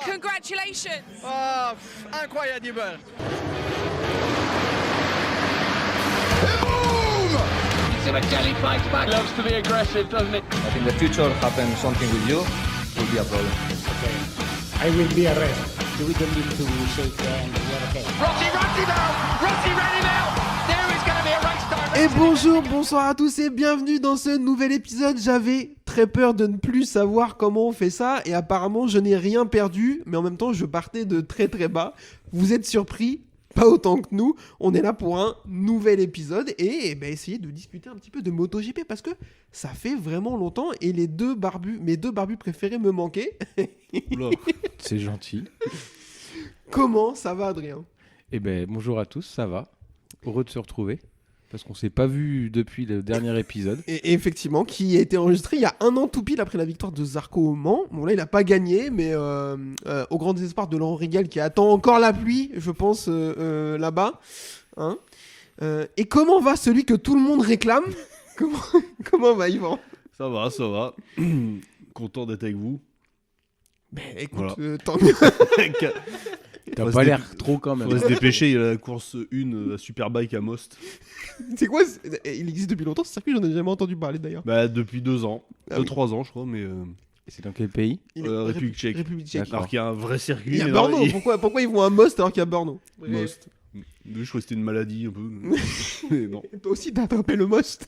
Congratulations! Oh, incroyable! Jelly fights back. Loves to be aggressive, doesn't it? But in the future, happen something with you, will be a problem. Okay. I will be arrested. We don't need to shake hands. We are okay. Rossi now! Rossi ready now! There is going to be a race time. Et bonjour, bonsoir à tous et bienvenue dans ce nouvel épisode. J'avais très peur de ne plus savoir comment on fait ça et apparemment je n'ai rien perdu, mais en même temps je partais de très très bas. Vous êtes surpris? Pas autant que nous, on est là pour un nouvel épisode et essayer de discuter un petit peu de MotoGP parce que ça fait vraiment longtemps et mes deux barbus préférés me manquaient. Oula, c'est gentil. Comment ça va, Adrien? Eh ben bonjour à tous, ça va. Heureux de se retrouver parce qu'on s'est pas vu depuis le dernier épisode. Et effectivement, qui a été enregistré il y a un an tout pile après la victoire de Zarco au Mans. Bon là, il n'a pas gagné, mais au grand désespoir de Laurent Régal qui attend encore la pluie, je pense, là-bas. Hein, et comment va celui que tout le monde réclame? Comment va Yvan? Ça va. Content d'être avec vous. Ben écoute, Voilà. Tant mieux. T'as pas l'air trop quand même. Faut se dépêcher, il y a la course 1, la Superbike à Most. C'est quoi il existe depuis longtemps ce circuit, j'en ai jamais entendu parler d'ailleurs. Bah depuis 2 ans, Ah oui. 3 ans je crois, mais C'est dans quel pays? République tchèque. République tchèque. Alors qu'il y a un vrai circuit. Il y a mais Brno, non, pourquoi ils vont à Most alors qu'il y a Brno? Most. Je crois que c'était une maladie un peu. Mais non. Toi aussi t'as attrapé le Most.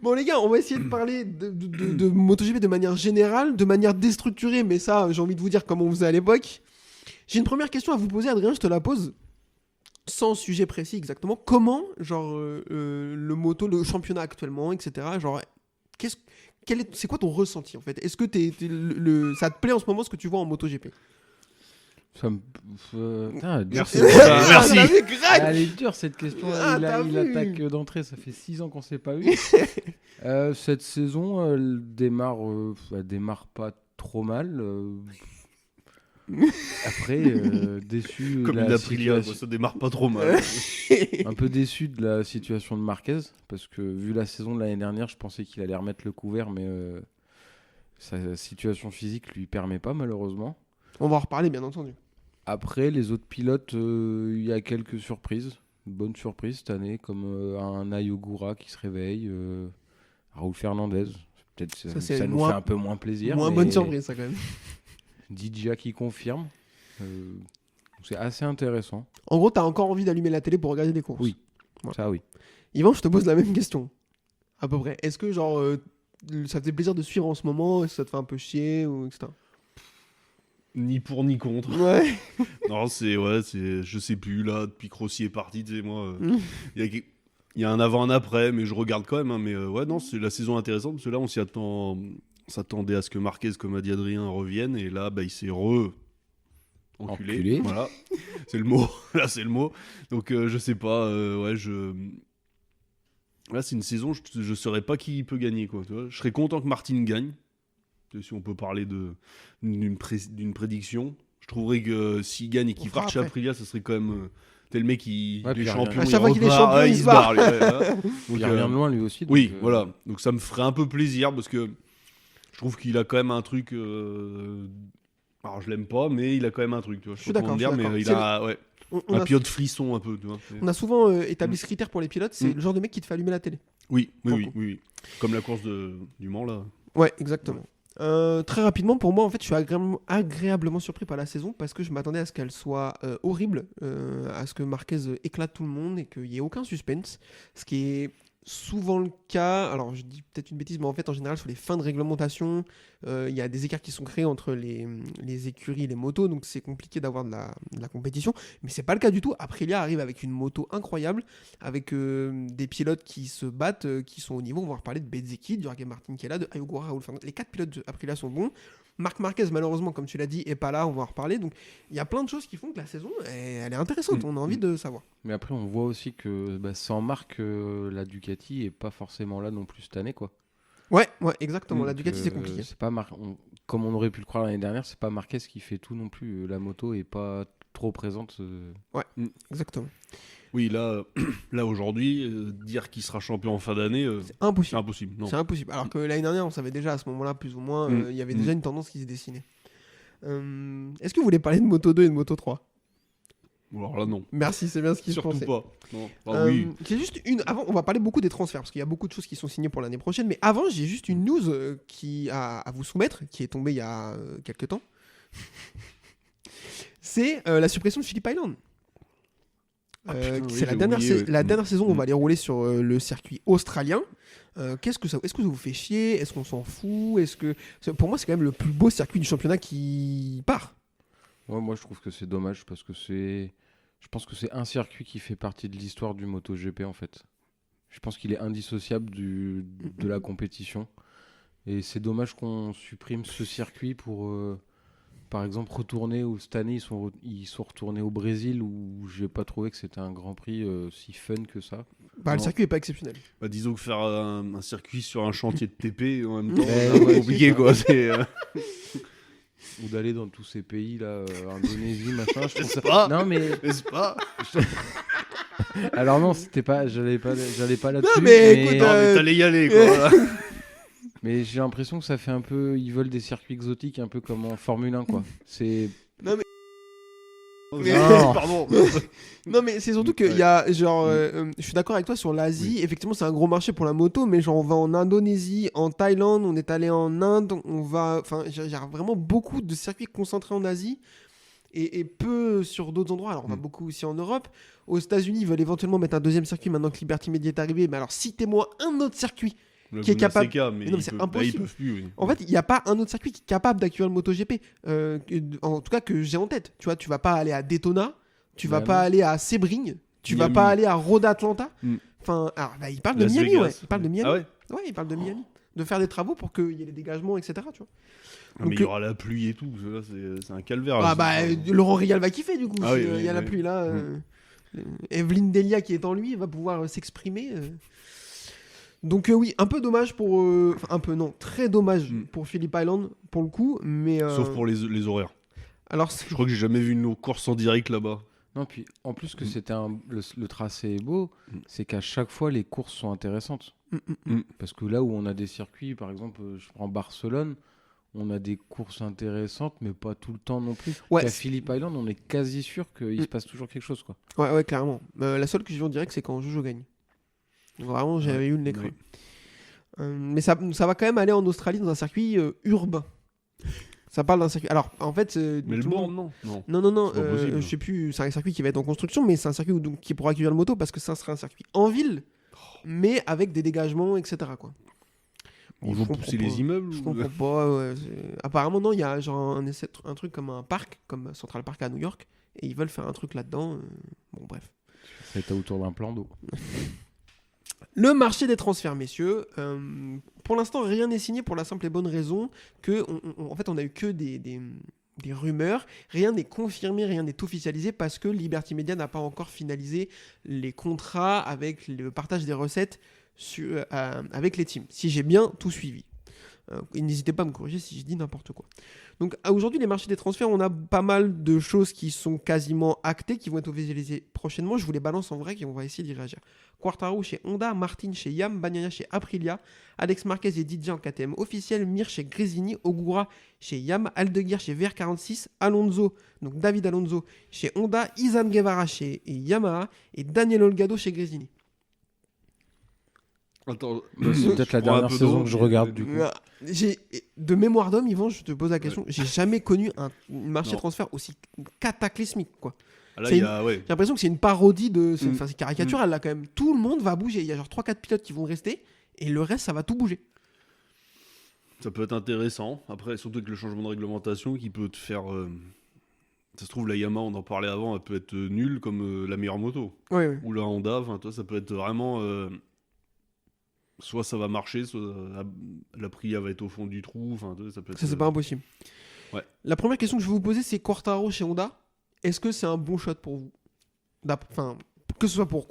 Bon les gars, on va essayer de parler de MotoGP de manière générale, de manière déstructurée, mais ça j'ai envie de vous dire comme on faisait à l'époque. J'ai une première question à vous poser, Adrien, je te la pose sans sujet précis exactement. Comment, genre, le championnat actuellement, etc., genre, c'est quoi ton ressenti en fait? Est-ce que ça te plaît en ce moment ce que tu vois en MotoGP? Ça me... Merci. Merci. Elle est dure cette question. Il attaque d'entrée, ça fait 6 ans qu'on s'est pas eu. Cette saison, elle démarre pas trop mal. Après, déçu. Comme une Aprilia, ça démarre pas trop mal. Un peu déçu de la situation de Marquez, parce que vu la saison de l'année dernière, je pensais qu'il allait remettre le couvert, mais sa situation physique lui permet pas, malheureusement. On va en reparler, bien entendu. Après, les autres pilotes, il y a quelques surprises. Bonnes surprises cette année, comme un Ayogura qui se réveille, Raúl Fernandez. Peut-être ça nous fait un peu moins plaisir. Moins bonne surprise, ça, quand même. Didja qui confirme. C'est assez intéressant. En gros, t'as encore envie d'allumer la télé pour regarder les courses? Oui, voilà. Ça oui. Yvan, je te pose la même question. À peu près. Est-ce que, genre, ça te fait plaisir de suivre en ce moment? Est-ce que ça te fait un peu chier, ou etc.? Ni pour ni contre. Ouais. Non, je sais plus, là, depuis que Rossi est parti, tu sais, moi, il y a un avant, un après, mais je regarde quand même, hein, mais ouais, non, c'est la saison intéressante, parce que là, on s'attendait à ce que Marquez, comme a dit Adrien, revienne, et là, il s'est enculé. Voilà, c'est le mot, là, c'est le mot. Donc, je sais pas, là, c'est une saison, je saurais pas qui peut gagner, quoi, tu vois. Je serais content que Martin gagne. Si on peut parler d'une prédiction, je trouverais que s'il gagne et qu'il parte chez Aprilia, ça serait quand même tel mec qui est champion. À chaque fois qu'il est champion, il se barre. Donc, il revient de loin lui aussi. Oui, voilà. Donc ça me ferait un peu plaisir parce que je trouve qu'il a quand même un truc. Alors je l'aime pas, mais il a quand même un truc. Tu vois. Je suis d'accord. Mais il a un pilote frisson un peu. Tu vois. On a souvent établi ce critère pour les pilotes, c'est le genre de mec qui te fait allumer la télé. Oui. Comme la course du Mans là. Ouais, exactement. Très rapidement, pour moi, en fait, je suis agréablement surpris par la saison parce que je m'attendais à ce qu'elle soit horrible, à ce que Marquez éclate tout le monde et qu'il n'y ait aucun suspense, ce qui est souvent le cas. Alors, je dis peut-être une bêtise, mais en fait, en général, sur les fins de réglementation, il y a des écarts qui sont créés entre les écuries et les motos, donc c'est compliqué d'avoir de la compétition. Mais c'est pas le cas du tout. Aprilia arrive avec une moto incroyable, avec des pilotes qui se battent, qui sont au niveau. On va reparler de Bezzecchi, de Jorge Martin qui est là, de Ayogura, Raúl Fernandez. Les 4 pilotes d'Aprilia sont bons. Marc Marquez, malheureusement, comme tu l'as dit, est pas là, on va en reparler. Donc, il y a plein de choses qui font que la saison, elle est intéressante. On a envie de savoir. Mais après, on voit aussi que sans Marc, la Ducati est pas forcément là non plus cette année, quoi. Ouais, exactement. Donc, la Ducati, c'est compliqué. C'est pas comme on aurait pu le croire l'année dernière, c'est pas Marquez qui fait tout non plus. La moto est pas trop présente. Exactement. Oui, là aujourd'hui, dire qu'il sera champion en fin d'année, C'est impossible. c'est impossible. Non. C'est impossible. Alors que l'année dernière, on savait déjà à ce moment-là, plus ou moins, il y avait déjà une tendance qui se dessinait. Est-ce que vous voulez parler de Moto 2 et de Moto 3 ? Alors là, non. Merci, c'est bien ce qu'il se Surtout pensait. pas. Non. Ah, oui. J'ai juste avant, on va parler beaucoup des transferts parce qu'il y a beaucoup de choses qui sont signées pour l'année prochaine. Mais avant, j'ai juste une news qui à vous soumettre, qui est tombée il y a quelques temps. C'est la suppression de Phillip Island. C'est la dernière saison où on va aller rouler sur le circuit australien. Est-ce que ça vous fait chier ? Est-ce qu'on s'en fout ? Pour moi, c'est quand même le plus beau circuit du championnat qui part. Ouais, moi, je trouve que c'est dommage parce que je pense que c'est un circuit qui fait partie de l'histoire du MotoGP en fait. Je pense qu'il est indissociable de la compétition. Et c'est dommage qu'on supprime ce circuit pour, par exemple, retourner. Cette année, ils sont retournés au Brésil où j'ai pas trouvé que c'était un Grand Prix si fun que ça. Le circuit est pas exceptionnel. Bah, disons que faire un circuit sur un chantier de TP en même temps, c'est compliqué quoi. Ou d'aller dans tous ces pays là, Indonésie, machin. Je trouve ça. Pas. Non mais. N'est-ce pas ? Alors non, c'était pas. J'allais pas là-dessus. Non mais écoute, Non, mais t'allais y aller quoi. Mais j'ai l'impression que ça fait un peu. Ils veulent des circuits exotiques, un peu comme en Formule 1 quoi. C'est. Non mais. Pardon. Non mais c'est surtout que il y a genre je suis d'accord avec toi sur l'Asie, effectivement c'est un gros marché pour la moto, mais genre on va en Indonésie, en Thaïlande, on est allé en Inde, il y a vraiment beaucoup de circuits concentrés en Asie et peu sur d'autres endroits. Alors on va beaucoup aussi en Europe. Aux États-Unis, ils veulent éventuellement mettre un deuxième circuit maintenant que Liberty Media est arrivé, mais alors citez-moi un autre circuit qui est capable. Mais non, mais c'est impossible. Ils peuvent plus, oui. En fait, il n'y a pas un autre circuit qui est capable d'accueillir le MotoGP. En tout cas, que j'ai en tête. Tu vois, tu vas pas aller à Daytona, tu vas pas aller à Sebring, tu vas pas aller à Road Atlanta. Enfin, alors, il parle de Miami, ouais. Il parle de Miami. Ah ouais. Ouais, il parle de Miami. De faire des travaux pour qu'il y ait les dégagements, etc. Tu vois. Ah, mais il y aura la pluie et tout. Là, c'est un calvaire. Ah bah, Laurent Rial va kiffer du coup. Ah il oui, y a la pluie là. Evelyne Delia qui est en lui va pouvoir s'exprimer. Donc oui, un peu dommage pour... très dommage pour Phillip Island, pour le coup, mais... Sauf pour les horaires. Alors, je crois que j'ai jamais vu une course en direct là-bas. Non, puis en plus que c'était le tracé est beau, c'est qu'à chaque fois, les courses sont intéressantes. Parce que là où on a des circuits, par exemple, je prends Barcelone, on a des courses intéressantes, mais pas tout le temps non plus. Ouais, à Phillip Island, on est quasi sûr qu'il se passe toujours quelque chose, quoi. Ouais, clairement. La seule que j'ai vue en direct, c'est quand Jojo gagne. Donc, vraiment, j'avais eu le nez creux. Mais ça va quand même aller en Australie dans un circuit urbain. Ça parle d'un circuit. Alors, en fait. Melbourne, non. Non. Je sais plus. C'est un circuit qui va être en construction, mais c'est un circuit qui pourra accueillir le moto parce que ça sera un circuit en ville, mais avec des dégagements, etc. Quoi. Ils vont pousser les immeubles. Je comprends pas. Ouais, apparemment, non. Il y a genre un truc comme un parc, comme Central Park à New York, et ils veulent faire un truc là-dedans. Bon, bref. Ça va être autour d'un plan d'eau. Le marché des transferts, messieurs. Pour l'instant, rien n'est signé pour la simple et bonne raison que, en fait, on a eu que des rumeurs. Rien n'est confirmé, rien n'est officialisé parce que Liberty Media n'a pas encore finalisé les contrats avec le partage des recettes avec les teams. Si j'ai bien tout suivi. N'hésitez pas à me corriger si je dis n'importe quoi. Donc aujourd'hui, les marchés des transferts, on a pas mal de choses qui sont quasiment actées, qui vont être officialisées prochainement. Je vous les balance en vrai et on va essayer d'y réagir. Quartararo chez Honda, Martin chez Yam, Bagnaia chez Aprilia, Alex Marquez et DJ en KTM officiel, Mir chez Gresini, Ogura chez Yam, Aldeguer chez VR46, Alonso, donc David Alonso chez Honda, Izan Guevara chez Yamaha et Daniel Olgado chez Gresini. Attends, c'est peut-être la dernière saison que je regarde du coup. De mémoire d'homme, Yvan, je te pose la question. J'ai jamais connu un marché de transfert aussi cataclysmique, quoi. Là, J'ai l'impression que c'est une parodie de. C'est caricatural là quand même. Tout le monde va bouger. Il y a genre 3-4 pilotes qui vont rester et le reste, ça va tout bouger. Ça peut être intéressant. Après, surtout avec le changement de réglementation qui peut te faire. Ça se trouve, la Yamaha, on en parlait avant, elle peut être nulle comme la meilleure moto. Oui. Ou la Honda, toi, ça peut être vraiment. Soit ça va marcher, soit la Aprilia va être au fond du trou. Ça peut être, ça, c'est pas impossible. Ouais. La première question que je vais vous poser, c'est Quartararo chez Honda. Est-ce que c'est un bon shot pour vous ? Enfin, que ce soit pour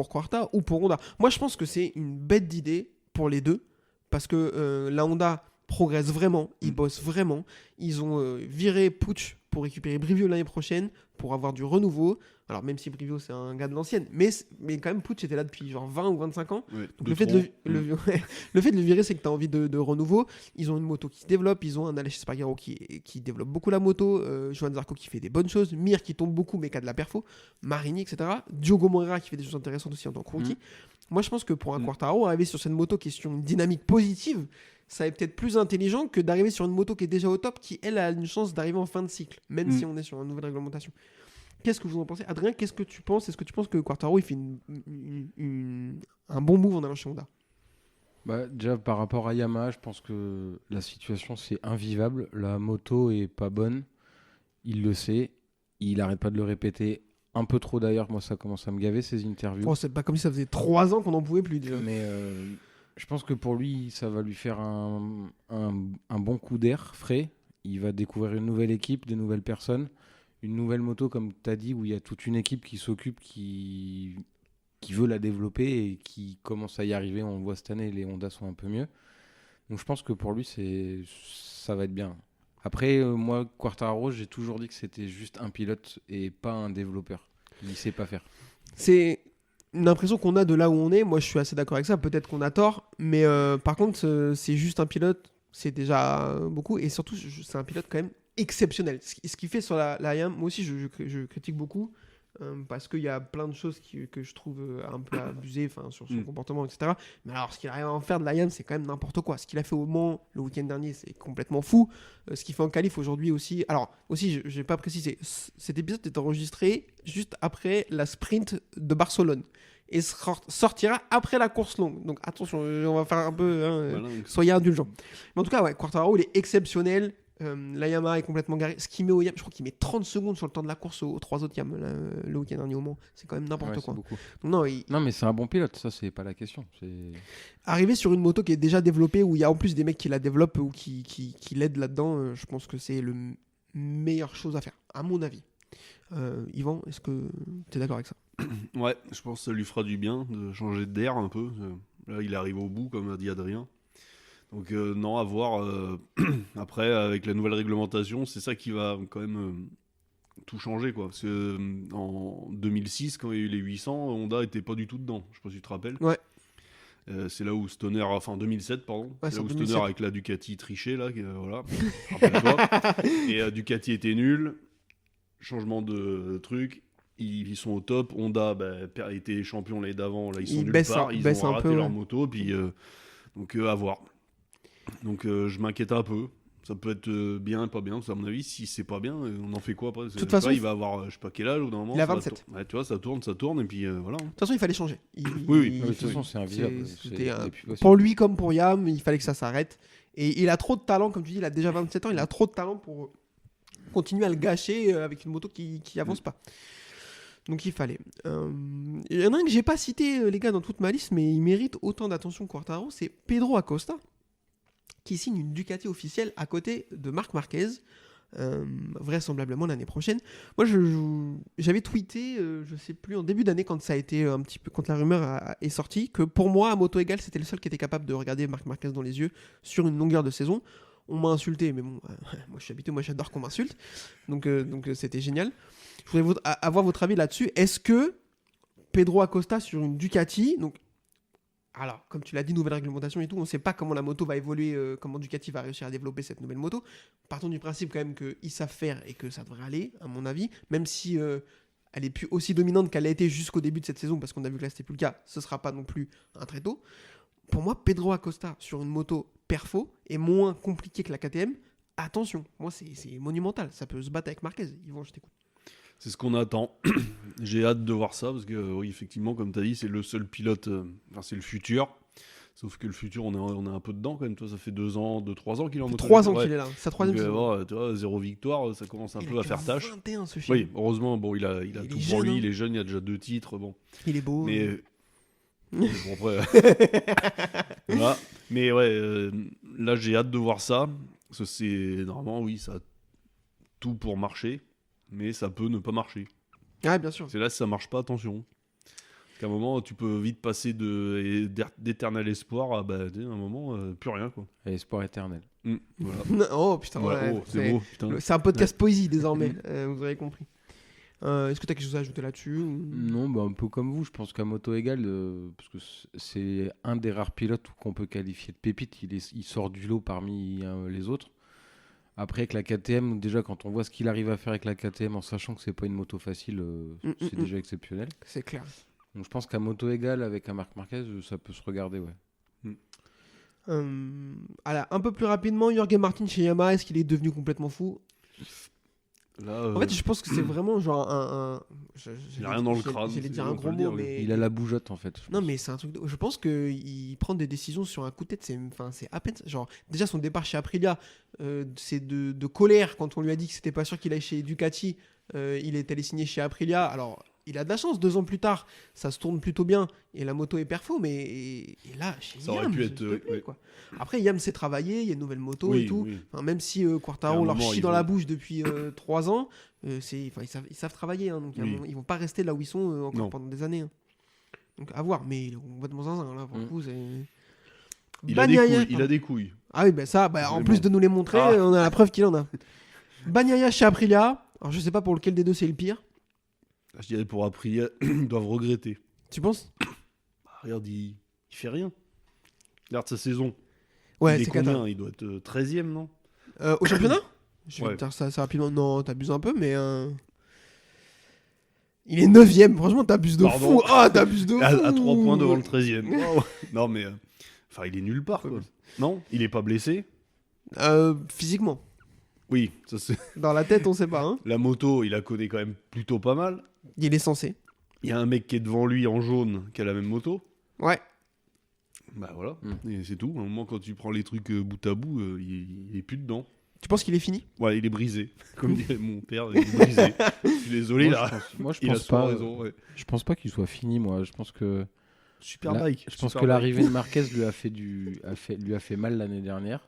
Quarta ou pour Honda. Moi, je pense que c'est une bête d'idée pour les deux. Parce que la Honda progresse vraiment. Ils bossent vraiment. Ils ont viré Puig pour récupérer Brivio l'année prochaine, pour avoir du renouveau. Alors même si Brivio c'est un gars de l'ancienne, mais quand même Puig était là depuis genre 20 ou 25 ans. Ouais, Donc le fait de le virer, c'est que tu as envie de renouveau. Ils ont une moto qui se développe, ils ont un Aleix Espargaro qui développe beaucoup la moto, Johan Zarco qui fait des bonnes choses, Mir qui tombe beaucoup mais qui a de la perfo, Marini, etc. Diogo Moreira qui fait des choses intéressantes aussi en tant que rookie. Moi je pense que pour un Quartararo, arriver sur cette moto qui est sur une dynamique positive, ça est peut-être plus intelligent que d'arriver sur une moto qui est déjà au top, qui elle a une chance d'arriver en fin de cycle, même si on est sur une nouvelle réglementation. Qu'est-ce que vous en pensez, Adrien? Qu'est-ce que tu penses? Est-ce que tu penses que Quartararo il fait un bon move en allant chez Honda? Déjà par rapport à Yamaha, je pense que la situation c'est invivable. La moto est pas bonne, il le sait, il arrête pas de le répéter. Un peu trop d'ailleurs, moi ça commence à me gaver ces interviews. Oh, c'est pas comme si ça faisait 3 ans qu'on n'en pouvait plus déjà. Mais je pense que pour lui, ça va lui faire un bon coup d'air frais. Il va découvrir une nouvelle équipe, des nouvelles personnes, une nouvelle moto comme tu as dit, où il y a toute une équipe qui s'occupe, qui veut la développer et qui commence à y arriver. On le voit cette année, les Honda sont un peu mieux. Donc je pense que pour lui, ça va être bien. Après, moi, Quartararo, j'ai toujours dit que c'était juste un pilote et pas un développeur. Il ne sait pas faire. C'est une impression qu'on a de là où on est. Moi, je suis assez d'accord avec ça. Peut-être qu'on a tort. Mais par contre, c'est juste un pilote. C'est déjà beaucoup. Et surtout, c'est un pilote quand même exceptionnel. Ce qu'il fait sur la YAM, moi aussi, je critique beaucoup. Parce qu'il y a plein de choses que je trouve un peu abusées sur son comportement, etc. Mais alors, ce qu'il arrive à en faire de la YAM, c'est quand même n'importe quoi. Ce qu'il a fait au Mans le week-end dernier, c'est complètement fou. Ce qu'il fait en qualif aujourd'hui aussi. Alors, aussi, je n'ai pas précisé, cet épisode est enregistré juste après la sprint de Barcelone. Et sortira après la course longue. Donc attention, on va faire un peu... soyez indulgents. Mais en tout cas, ouais, Quartararo, il est exceptionnel. La Yamaha est complètement garée. Ce qu'il met au YAM, je crois qu'il met 30 secondes sur le temps de la course aux 3 autres YAM le week-end dernier au Mans. C'est quand même n'importe quoi. Donc, non, mais c'est un bon pilote, ça c'est pas la question. Arriver sur une moto qui est déjà développée, où il y a en plus des mecs qui la développent ou qui l'aident là-dedans, je pense que c'est la meilleure chose à faire, à mon avis. Yvan, est-ce que tu es d'accord avec ça? Ouais, je pense que ça lui fera du bien de changer d'air un peu. Là, il arrive au bout, comme a dit Adrien. Donc non, à voir. Après, avec la nouvelle réglementation, c'est ça qui va quand même tout changer, quoi. Parce que en 2006, quand il y a eu les 800, Honda était pas du tout dedans. Je sais pas si tu te rappelles. Ouais. C'est là où Stoner, enfin 2007, pardon. Ouais, c'est là où 2007. Stoner avec la Ducati trichait, là. Voilà. Rappelle-toi. Et Ducati était nul. Changement de truc. Ils sont au top. Honda était champion l'année d'avant. Là, ils sont nulle part. Ils ont raté leur moto. Puis, donc, à voir. Donc, je m'inquiète un peu. Ça peut être bien et pas bien. À mon avis, si c'est pas bien, on en fait quoi après? De toute façon, il va avoir, je sais pas quel âge, ou d'un moment. Il a 27. Ouais, tu vois, ça tourne, et puis voilà. De toute façon, il fallait changer. Oui. De toute façon, c'est inviable. Pour lui comme pour Yam, il fallait que ça s'arrête. Et il a trop de talent, comme tu dis, il a déjà 27 ans, il a trop de talent pour continuer à le gâcher avec une moto qui avance pas. Donc il fallait. Il y en a un que j'ai pas cité, les gars, dans toute ma liste, mais il mérite autant d'attention que Quartararo, c'est Pedro Acosta, qui signe une Ducati officielle à côté de Marc Marquez, vraisemblablement l'année prochaine. Moi, j'avais tweeté, je sais plus, en début d'année, quand ça a été un petit peu, quand la rumeur est sortie, que pour moi, à moto égale, c'était le seul qui était capable de regarder Marc Marquez dans les yeux sur une longueur de saison. On m'a insulté, mais bon, moi je suis habitué, moi j'adore qu'on m'insulte, donc c'était génial. Je voudrais avoir votre avis là-dessus. Est-ce que Pedro Acosta sur une Ducati, donc, alors comme tu l'as dit, nouvelle réglementation et tout, on ne sait pas comment la moto va évoluer, comment Ducati va réussir à développer cette nouvelle moto. Partons du principe quand même qu'ils savent faire et que ça devrait aller, à mon avis, même si elle est plus aussi dominante qu'elle a été jusqu'au début de cette saison, parce qu'on a vu que là c'était plus le cas, ce ne sera pas non plus un très tôt. Pour moi, Pedro Acosta sur une moto perfo est moins compliqué que la KTM. Attention, moi c'est monumental, ça peut se battre avec Marquez. Yvan, je t'écoute. C'est ce qu'on attend. J'ai hâte de voir ça parce que oui, effectivement, comme tu as dit, c'est le seul pilote, c'est le futur. Sauf que le futur, on est un peu dedans quand même. Toi, ça fait 2 ans, 3 ans qu'il est en moto. 3 ans qu'il est là, sa 3e saison. Tu vois, 0 victoire, ça commence un peu à faire tâche. 21, ce chien. Oui, heureusement, bon, il a tout jeune, pour lui, hein. il est jeune, il a déjà 2 titres. Bon. Il est beau. Mais bon, après, voilà. Mais ouais, là, j'ai hâte de voir ça. Parce que c'est normalement, oui, ça a tout pour marcher. Mais ça peut ne pas marcher. Ah, bien sûr. C'est là, si ça marche pas, attention. Parce qu'à un moment, tu peux vite passer d'éternel espoir à un moment, plus rien, quoi. Et espoir éternel. Voilà. Oh putain, Voilà. ouais, Oh, c'est beau. Putain. c'est un podcast poésie désormais, vous avez compris. Est-ce que tu as quelque chose à ajouter là-dessus ou... Non, bah, un peu comme vous, je pense qu'à moto égale, parce que c'est un des rares pilotes qu'on peut qualifier de pépite, il sort du lot parmi les autres. Après, avec la KTM, déjà quand on voit ce qu'il arrive à faire avec la KTM en sachant que c'est pas une moto facile, c'est déjà exceptionnel. C'est clair. Donc je pense qu'à moto égale avec un Marc Marquez, ça peut se regarder, ouais. Alors, un peu plus rapidement, Jorge Martin chez Yamaha, est-ce qu'il est devenu complètement fou? Là, En fait, je pense que c'est vraiment genre il n'y a rien dans le crâne. J'allais dire on un peut gros le dire, mot, lui. mais... Il a la bougeotte en fait. Non, mais c'est un truc. Je pense qu'il prend des décisions sur un coup de tête. C'est à peine. Genre, déjà, son départ chez Aprilia, c'est de colère quand on lui a dit que c'était pas sûr qu'il aille chez Ducati. Il est allé signer chez Aprilia. Alors, il a de la chance. 2 ans plus tard, ça se tourne plutôt bien et la moto est perfo. Mais et là, chez Ça Yam, aurait pu s'il être, te plaît, ouais. quoi. Après, Yam s'est travaillé. Il y a une nouvelle moto Oui, et tout. oui. Enfin, même si Il y a Quartaro un leur moment, chie ils dans la vont- bouche depuis 3 ans, ils savent travailler. Hein, donc, Oui. ils vont pas rester là où ils sont encore Non. pendant des années. Hein. Donc, à voir. Mais on va de mon zinzin. Là, pour le coup, c'est. Il a des Bagnaia, couilles. Il pardon. a des couilles. Ah oui, ça, en Vraiment. plus de nous les montrer, Ah. on a la preuve qu'il en a. Bagnaia chez Aprilia. Alors, je sais pas pour lequel des deux c'est le pire. Je dirais pour Aprilia, ils doivent regretter. Tu penses? Regarde, il fait rien. Regarde sa saison. Ouais, il est c'est combien cata. Il doit être 13e, non? Au championnat? Je vais Ouais. te dire ça rapidement. Non, t'abuses un peu, mais. Il est 9ème. Franchement, t'abuses de Pardon. fou. Ah, t'abuses de fou. À 3 points devant le 13e. Wow. Non, mais. Enfin, il est nulle part, quoi. Non? Il est pas blessé? Physiquement. Oui, ça c'est. Dans la tête, on sait pas. Hein. La moto, il la connaît quand même plutôt pas mal. Il est censé. Il y a un mec qui est devant lui en jaune qui a la même moto. Ouais. Bah voilà, et c'est tout. À un moment, quand tu prends les trucs bout à bout, il est plus dedans. Tu penses qu'il est fini? Ouais, il est brisé. Comme dirait mon père, il est brisé. Je suis désolé, là. Moi, je Il a pense souvent pas. raison, ouais. Je pense pas qu'il soit fini, moi. Je pense que. Super Là, bike. Je pense super que bike. l'arrivée de Marquez lui a fait mal l'année dernière.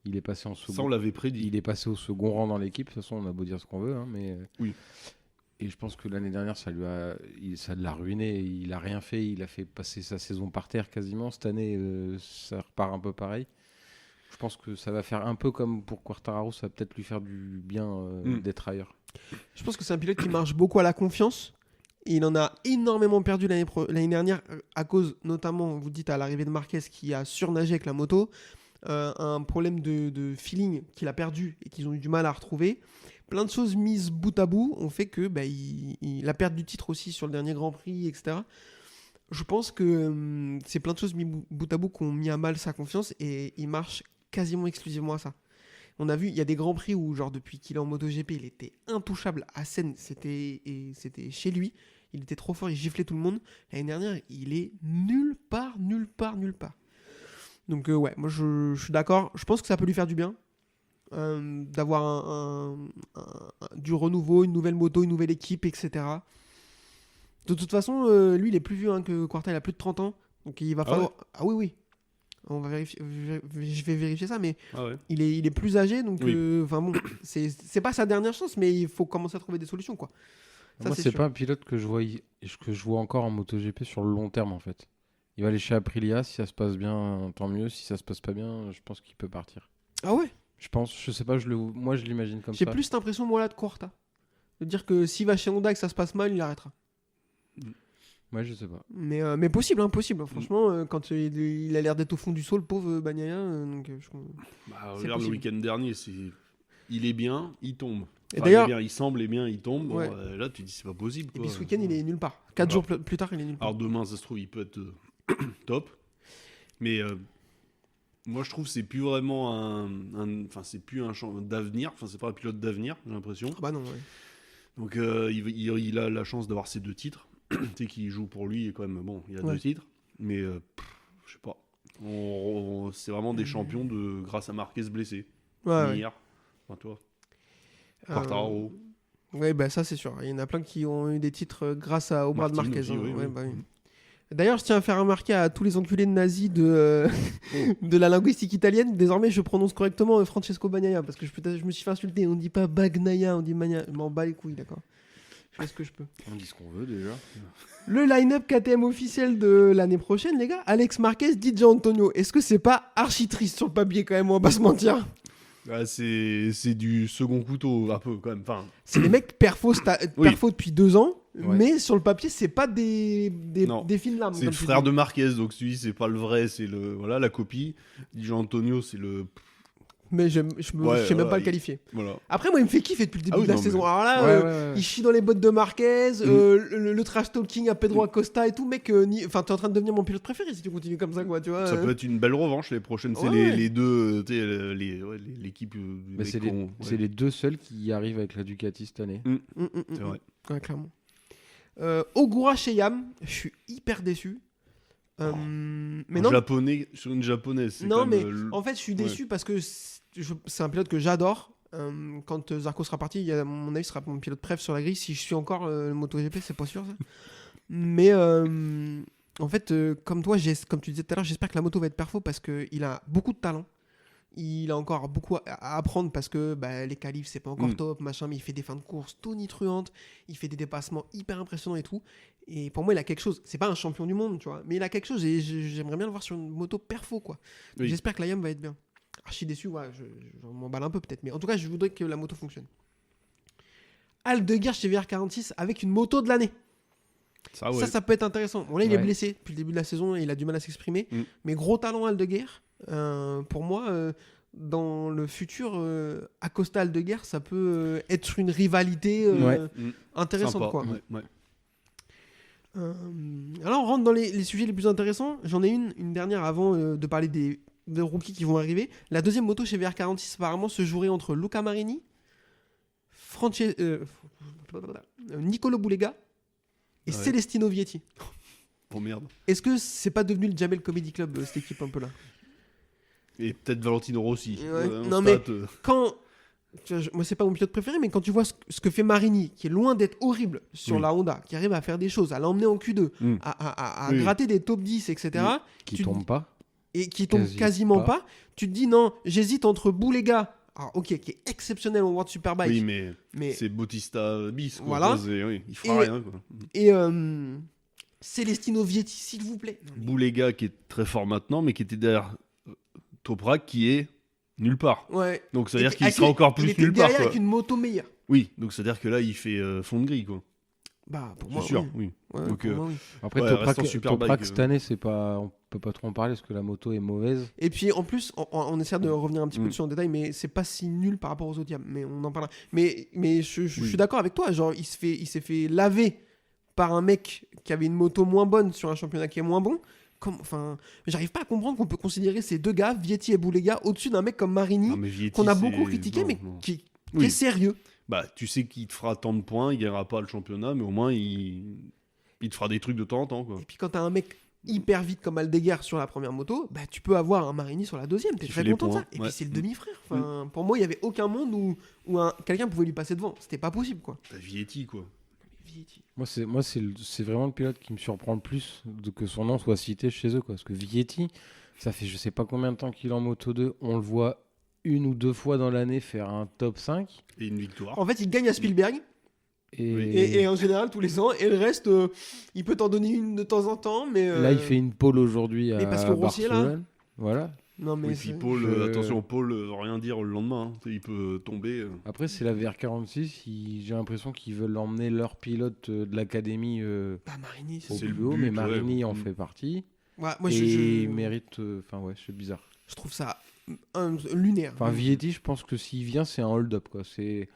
Il est passé en Ça, on second. l'avait prédit. Il est passé au second rang dans l'équipe. De toute façon, on a beau dire ce qu'on veut, hein, mais. Oui. Et je pense que l'année dernière, ça l'a ruiné. Il a rien fait. Il a fait passer sa saison par terre quasiment. Cette année, ça repart un peu pareil. Je pense que ça va faire un peu comme pour Quartararo. Ça va peut-être lui faire du bien d'être ailleurs. Je pense que c'est un pilote qui marche beaucoup à la confiance. Et il en a énormément perdu l'année dernière à cause, notamment, vous dites à l'arrivée de Marquez qui a surnagé avec la moto, un problème de feeling qu'il a perdu et qu'ils ont eu du mal à retrouver. Plein de choses mises bout à bout ont fait que la perte du titre aussi sur le dernier Grand Prix, etc. Je pense que c'est plein de choses mises bout à bout qui ont mis à mal sa confiance et il marche quasiment exclusivement à ça. On a vu, il y a des Grands Prix où, genre, depuis qu'il est en MotoGP, il était intouchable. À Sennes, c'était chez lui. Il était trop fort, il giflait tout le monde. L'année dernière, il est nulle part. Donc, ouais, moi, je suis d'accord. Je pense que ça peut lui faire du bien d'avoir du renouveau, une nouvelle moto, une nouvelle équipe, etc. De toute façon, lui, il est plus vieux que Quarta, il a plus de 30 ans. Donc, il va falloir... Ah oui. On va vérifier, je vais vérifier ça, mais il est plus âgé, donc Oui. bon, c'est pas sa dernière chance, mais il faut commencer à trouver des solutions, quoi. Ça, Moi, c'est c'est sûr. pas un pilote que je vois encore en MotoGP sur le long terme en fait. Il va aller chez Aprilia, si ça se passe bien, tant mieux. Si ça se passe pas bien, je pense qu'il peut partir. Ah ouais. Je sais pas, moi je l'imagine comme J'ai ça. plus cette impression, moi, là, de Quarta. De dire que s'il va chez Honda et que ça se passe mal, il arrêtera. Ouais, je sais pas. Mais possible, possible. Franchement, quand il a l'air d'être au fond du saut, le pauvre Bagnaia. Bah, C'est regarde le possible. week-end dernier, il est bien, il tombe. Et Enfin, d'ailleurs- il semble bien, il tombe. Bon, Ouais. là, tu dis c'est pas possible. Et Quoi. puis ce week-end, il est nulle part. 4 jours plus tard, il est nulle part. Alors demain, ça se trouve, il peut être top. Mais moi, je trouve que c'est plus vraiment enfin, c'est plus un champ d'avenir. Enfin, c'est pas un pilote d'avenir, j'ai l'impression. Ah bah non, ouais. Donc, il a la chance d'avoir ces 2 titres. Tu sais qu'il joue pour lui, et quand même, bon, il a 2 titres. Mais je sais pas. C'est vraiment des champions grâce à Marquez blessé. Ouais. Hier. Enfin, toi. Quartararo. Ouais, bah ça c'est sûr. Il y en a plein qui ont eu des titres grâce au bras de Martin Marquez. aussi, hein. oui, Ouais, oui. bah oui. D'ailleurs, je tiens à faire remarquer à tous les enculés de nazis de la linguistique italienne. Désormais, je prononce correctement Francesco Bagnaia parce que je me suis fait insulter. On dit pas Bagnaia, on dit Magna. Je m'en bats les couilles, d'accord. Je fais ce que je peux. On dit ce qu'on veut déjà. Le line-up KTM officiel de l'année prochaine, les gars. Alex Marquez, DJ Antonio. Est-ce que c'est pas archi triste sur le papier quand même, on va pas se mentir? C'est du second couteau, un peu quand même. Enfin, C'est les mecs perfo depuis 2 ans, Ouais. mais sur le papier, c'est pas des fines lames. c'est le frère de Marquez, donc celui c'est pas le vrai, c'est la copie. DJ Antonio, c'est le Mais je sais même pas le qualifier. voilà. Après, moi, il me fait kiffer depuis le début Ah oui, de la non, saison. mais- Alors là, Ouais. il chie dans les bottes de Marquez, le trash talking à Pedro Acosta et tout. Mec, t'es en train de devenir mon pilote préféré si tu continues comme ça, quoi, tu vois. Ça peut être une belle revanche les prochaines. C'est Ouais. les deux, tu sais, l'équipe. Mais c'est les deux seuls qui y arrivent avec la Ducati cette année. C'est vrai. Ouais, clairement. Ogura chez Yam, je suis hyper déçu. Mais non, Japonais sur une japonaise. C'est non, quand mais même, en fait, je suis déçu parce que c'est un pilote que j'adore. Quand Zarco sera parti, à mon avis, ce sera mon pilote préf sur la grille. Si je suis encore le MotoGP, c'est pas sûr ça. Mais en fait, comme toi, comme tu disais tout à l'heure, j'espère que la moto va être perfo parce qu'il a beaucoup de talent. Il a encore beaucoup à apprendre parce que les qualifs, c'est pas encore top, machin, mais il fait des fins de course tonitruantes, il fait des dépassements hyper impressionnants et tout. Et pour moi, il a quelque chose. C'est pas un champion du monde, tu vois, mais il a quelque chose et j'aimerais bien le voir sur une moto perfo, quoi. Donc, Oui. j'espère que la Yam va être bien. Archi déçu, ouais, je m'emballe un peu peut-être, mais en tout cas, je voudrais que la moto fonctionne. Aldeguer chez VR46 avec une moto de l'année. Ah ouais. Ça peut être intéressant. Bon, là, il est Ouais. blessé depuis le début de la saison et il a du mal à s'exprimer. Mm. Mais gros talent, Aldeguer. Pour moi, dans le futur, Acosta Aldeguer, ça peut être une rivalité intéressante. Sympa. Quoi. Ouais. Alors, on rentre dans les sujets les plus intéressants. J'en ai une dernière avant de parler des rookies qui vont arriver. La deuxième moto chez VR46, apparemment, se jouerait entre Luca Marini, Nicolo Bulega et Ouais. Celestino Vietti. Oh merde. Est-ce que c'est pas devenu le Jamel Comedy Club, cette équipe un peu là? Et peut-être Valentino Rossi. Ouais. En Non, stat, mais- Quand, moi c'est pas mon pilote préféré, mais quand tu vois ce que fait Marini, qui est loin d'être horrible sur Oui. la Honda, qui arrive à faire des choses, à l'emmener en Q2, Mm. à Oui. gratter des top 10, etc., Qui tu- tombe pas. et qui tombe quasiment pas, tu te dis non, j'hésite entre Boulega, alors ok, qui est exceptionnel en World Superbike, Oui, mais mais c'est Bautista bis. Quoi. Voilà. Il fera Et- rien. Quoi. et Celestino Vietti, s'il vous plaît. Non, mais- Boulega qui est très fort maintenant, mais qui était derrière Toprak qui est nulle part. Ouais. Donc ça veut dire qu'il Avec sera une- encore il plus était nulle part. derrière Quoi. avec une moto meilleure. Oui, donc c'est à dire que là il fait fond de grille quoi. Bah pour C'est moi, sûr, oui. oui. Ouais, Donc, pour moi, oui. Après, Ouais, Toprak, restant Superbike, Toprak, cette année, on peut pas trop en parler parce que la moto est mauvaise. Et puis en plus, on essaie de revenir un petit peu Mm. dessus en détail, mais c'est pas si nul par rapport aux autres Yam, mais on en parlera. Mais je Oui. suis d'accord avec toi, genre il s'est fait laver par un mec qui avait une moto moins bonne sur un championnat qui est moins bon. Enfin, j'arrive pas à comprendre qu'on peut considérer ces deux gars, Vietti et Boulega, au-dessus d'un mec comme Marini, non, mais Vietti, qu'on a c'est- beaucoup critiqué, non, mais non. qui Oui. est sérieux. Bah, tu sais qu'il te fera tant de points, il gagnera pas le championnat, mais au moins il te fera des trucs de temps en temps. Quoi. Et puis quand t'as un mec hyper vite comme Aldeguer sur la première moto, bah tu peux avoir un Marini sur la deuxième, t'es Qui très fait les content de ça. points, Et ouais. puis c'est le demi-frère. Enfin, pour moi, il y avait aucun monde où quelqu'un pouvait lui passer devant. C'était pas possible, quoi. T'as Vietti quoi. Vietti. Moi, c'est vraiment le pilote qui me surprend le plus que son nom soit cité chez eux. Quoi. Parce que Vietti, ça fait je sais pas combien de temps qu'il est en Moto 2. On le voit 1 ou 2 fois dans l'année faire un top 5. Et une victoire. En fait, il gagne à Spielberg, Et et en général, tous les ans, et le reste, il peut t'en donner une de temps en temps, mais... là, il fait une pole aujourd'hui à mais parce que Rossi est là. Barcelone. Voilà. Non, mais Oui, c'est- puis Paul, je- attention, Paul, rien dire le lendemain. Hein. Il peut tomber. Après, c'est la VR46. J'ai l'impression qu'ils veulent emmener leur pilote de l'académie Bah, Marini, au c'est... C'est plus le haut, but, mais ouais. Marini en Mm. fait partie. Ouais, moi, et je il mérite. Enfin, ouais, c'est bizarre. je trouve ça lunaire. Enfin, Vietti, je pense que s'il vient, c'est un hold-up. Quoi. C'est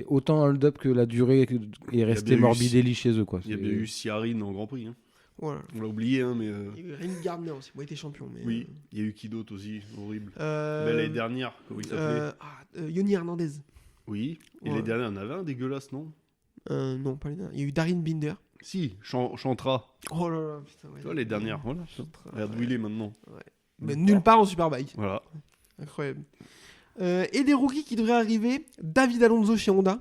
autant un hold-up que la durée est restée bien eu Morbidelli chez eux. Quoi. Il y a C'est- bien eu Ciarine en Grand Prix. Hein. Voilà. On l'a oublié, hein, mais. Il y a eu Rémi Gardner aussi, il était champion. Mais, Oui, il y a eu qui d'autre aussi Horrible. Euh, Mais l'année dernière, comment il s'appelait Yoni Hernandez. Oui. Et Ouais. l'année dernière, il y en avait un dégueulasse, non Non, pas les derniers. Il y a eu Darin Binder. Si, Chantra. Oh là là, putain. Ouais, Tu vois, les dernières. Voilà. Regarde où il est maintenant. Mais nulle part en Superbike. Voilà. Incroyable. Et des rookies qui devraient arriver. David Alonso chez Honda.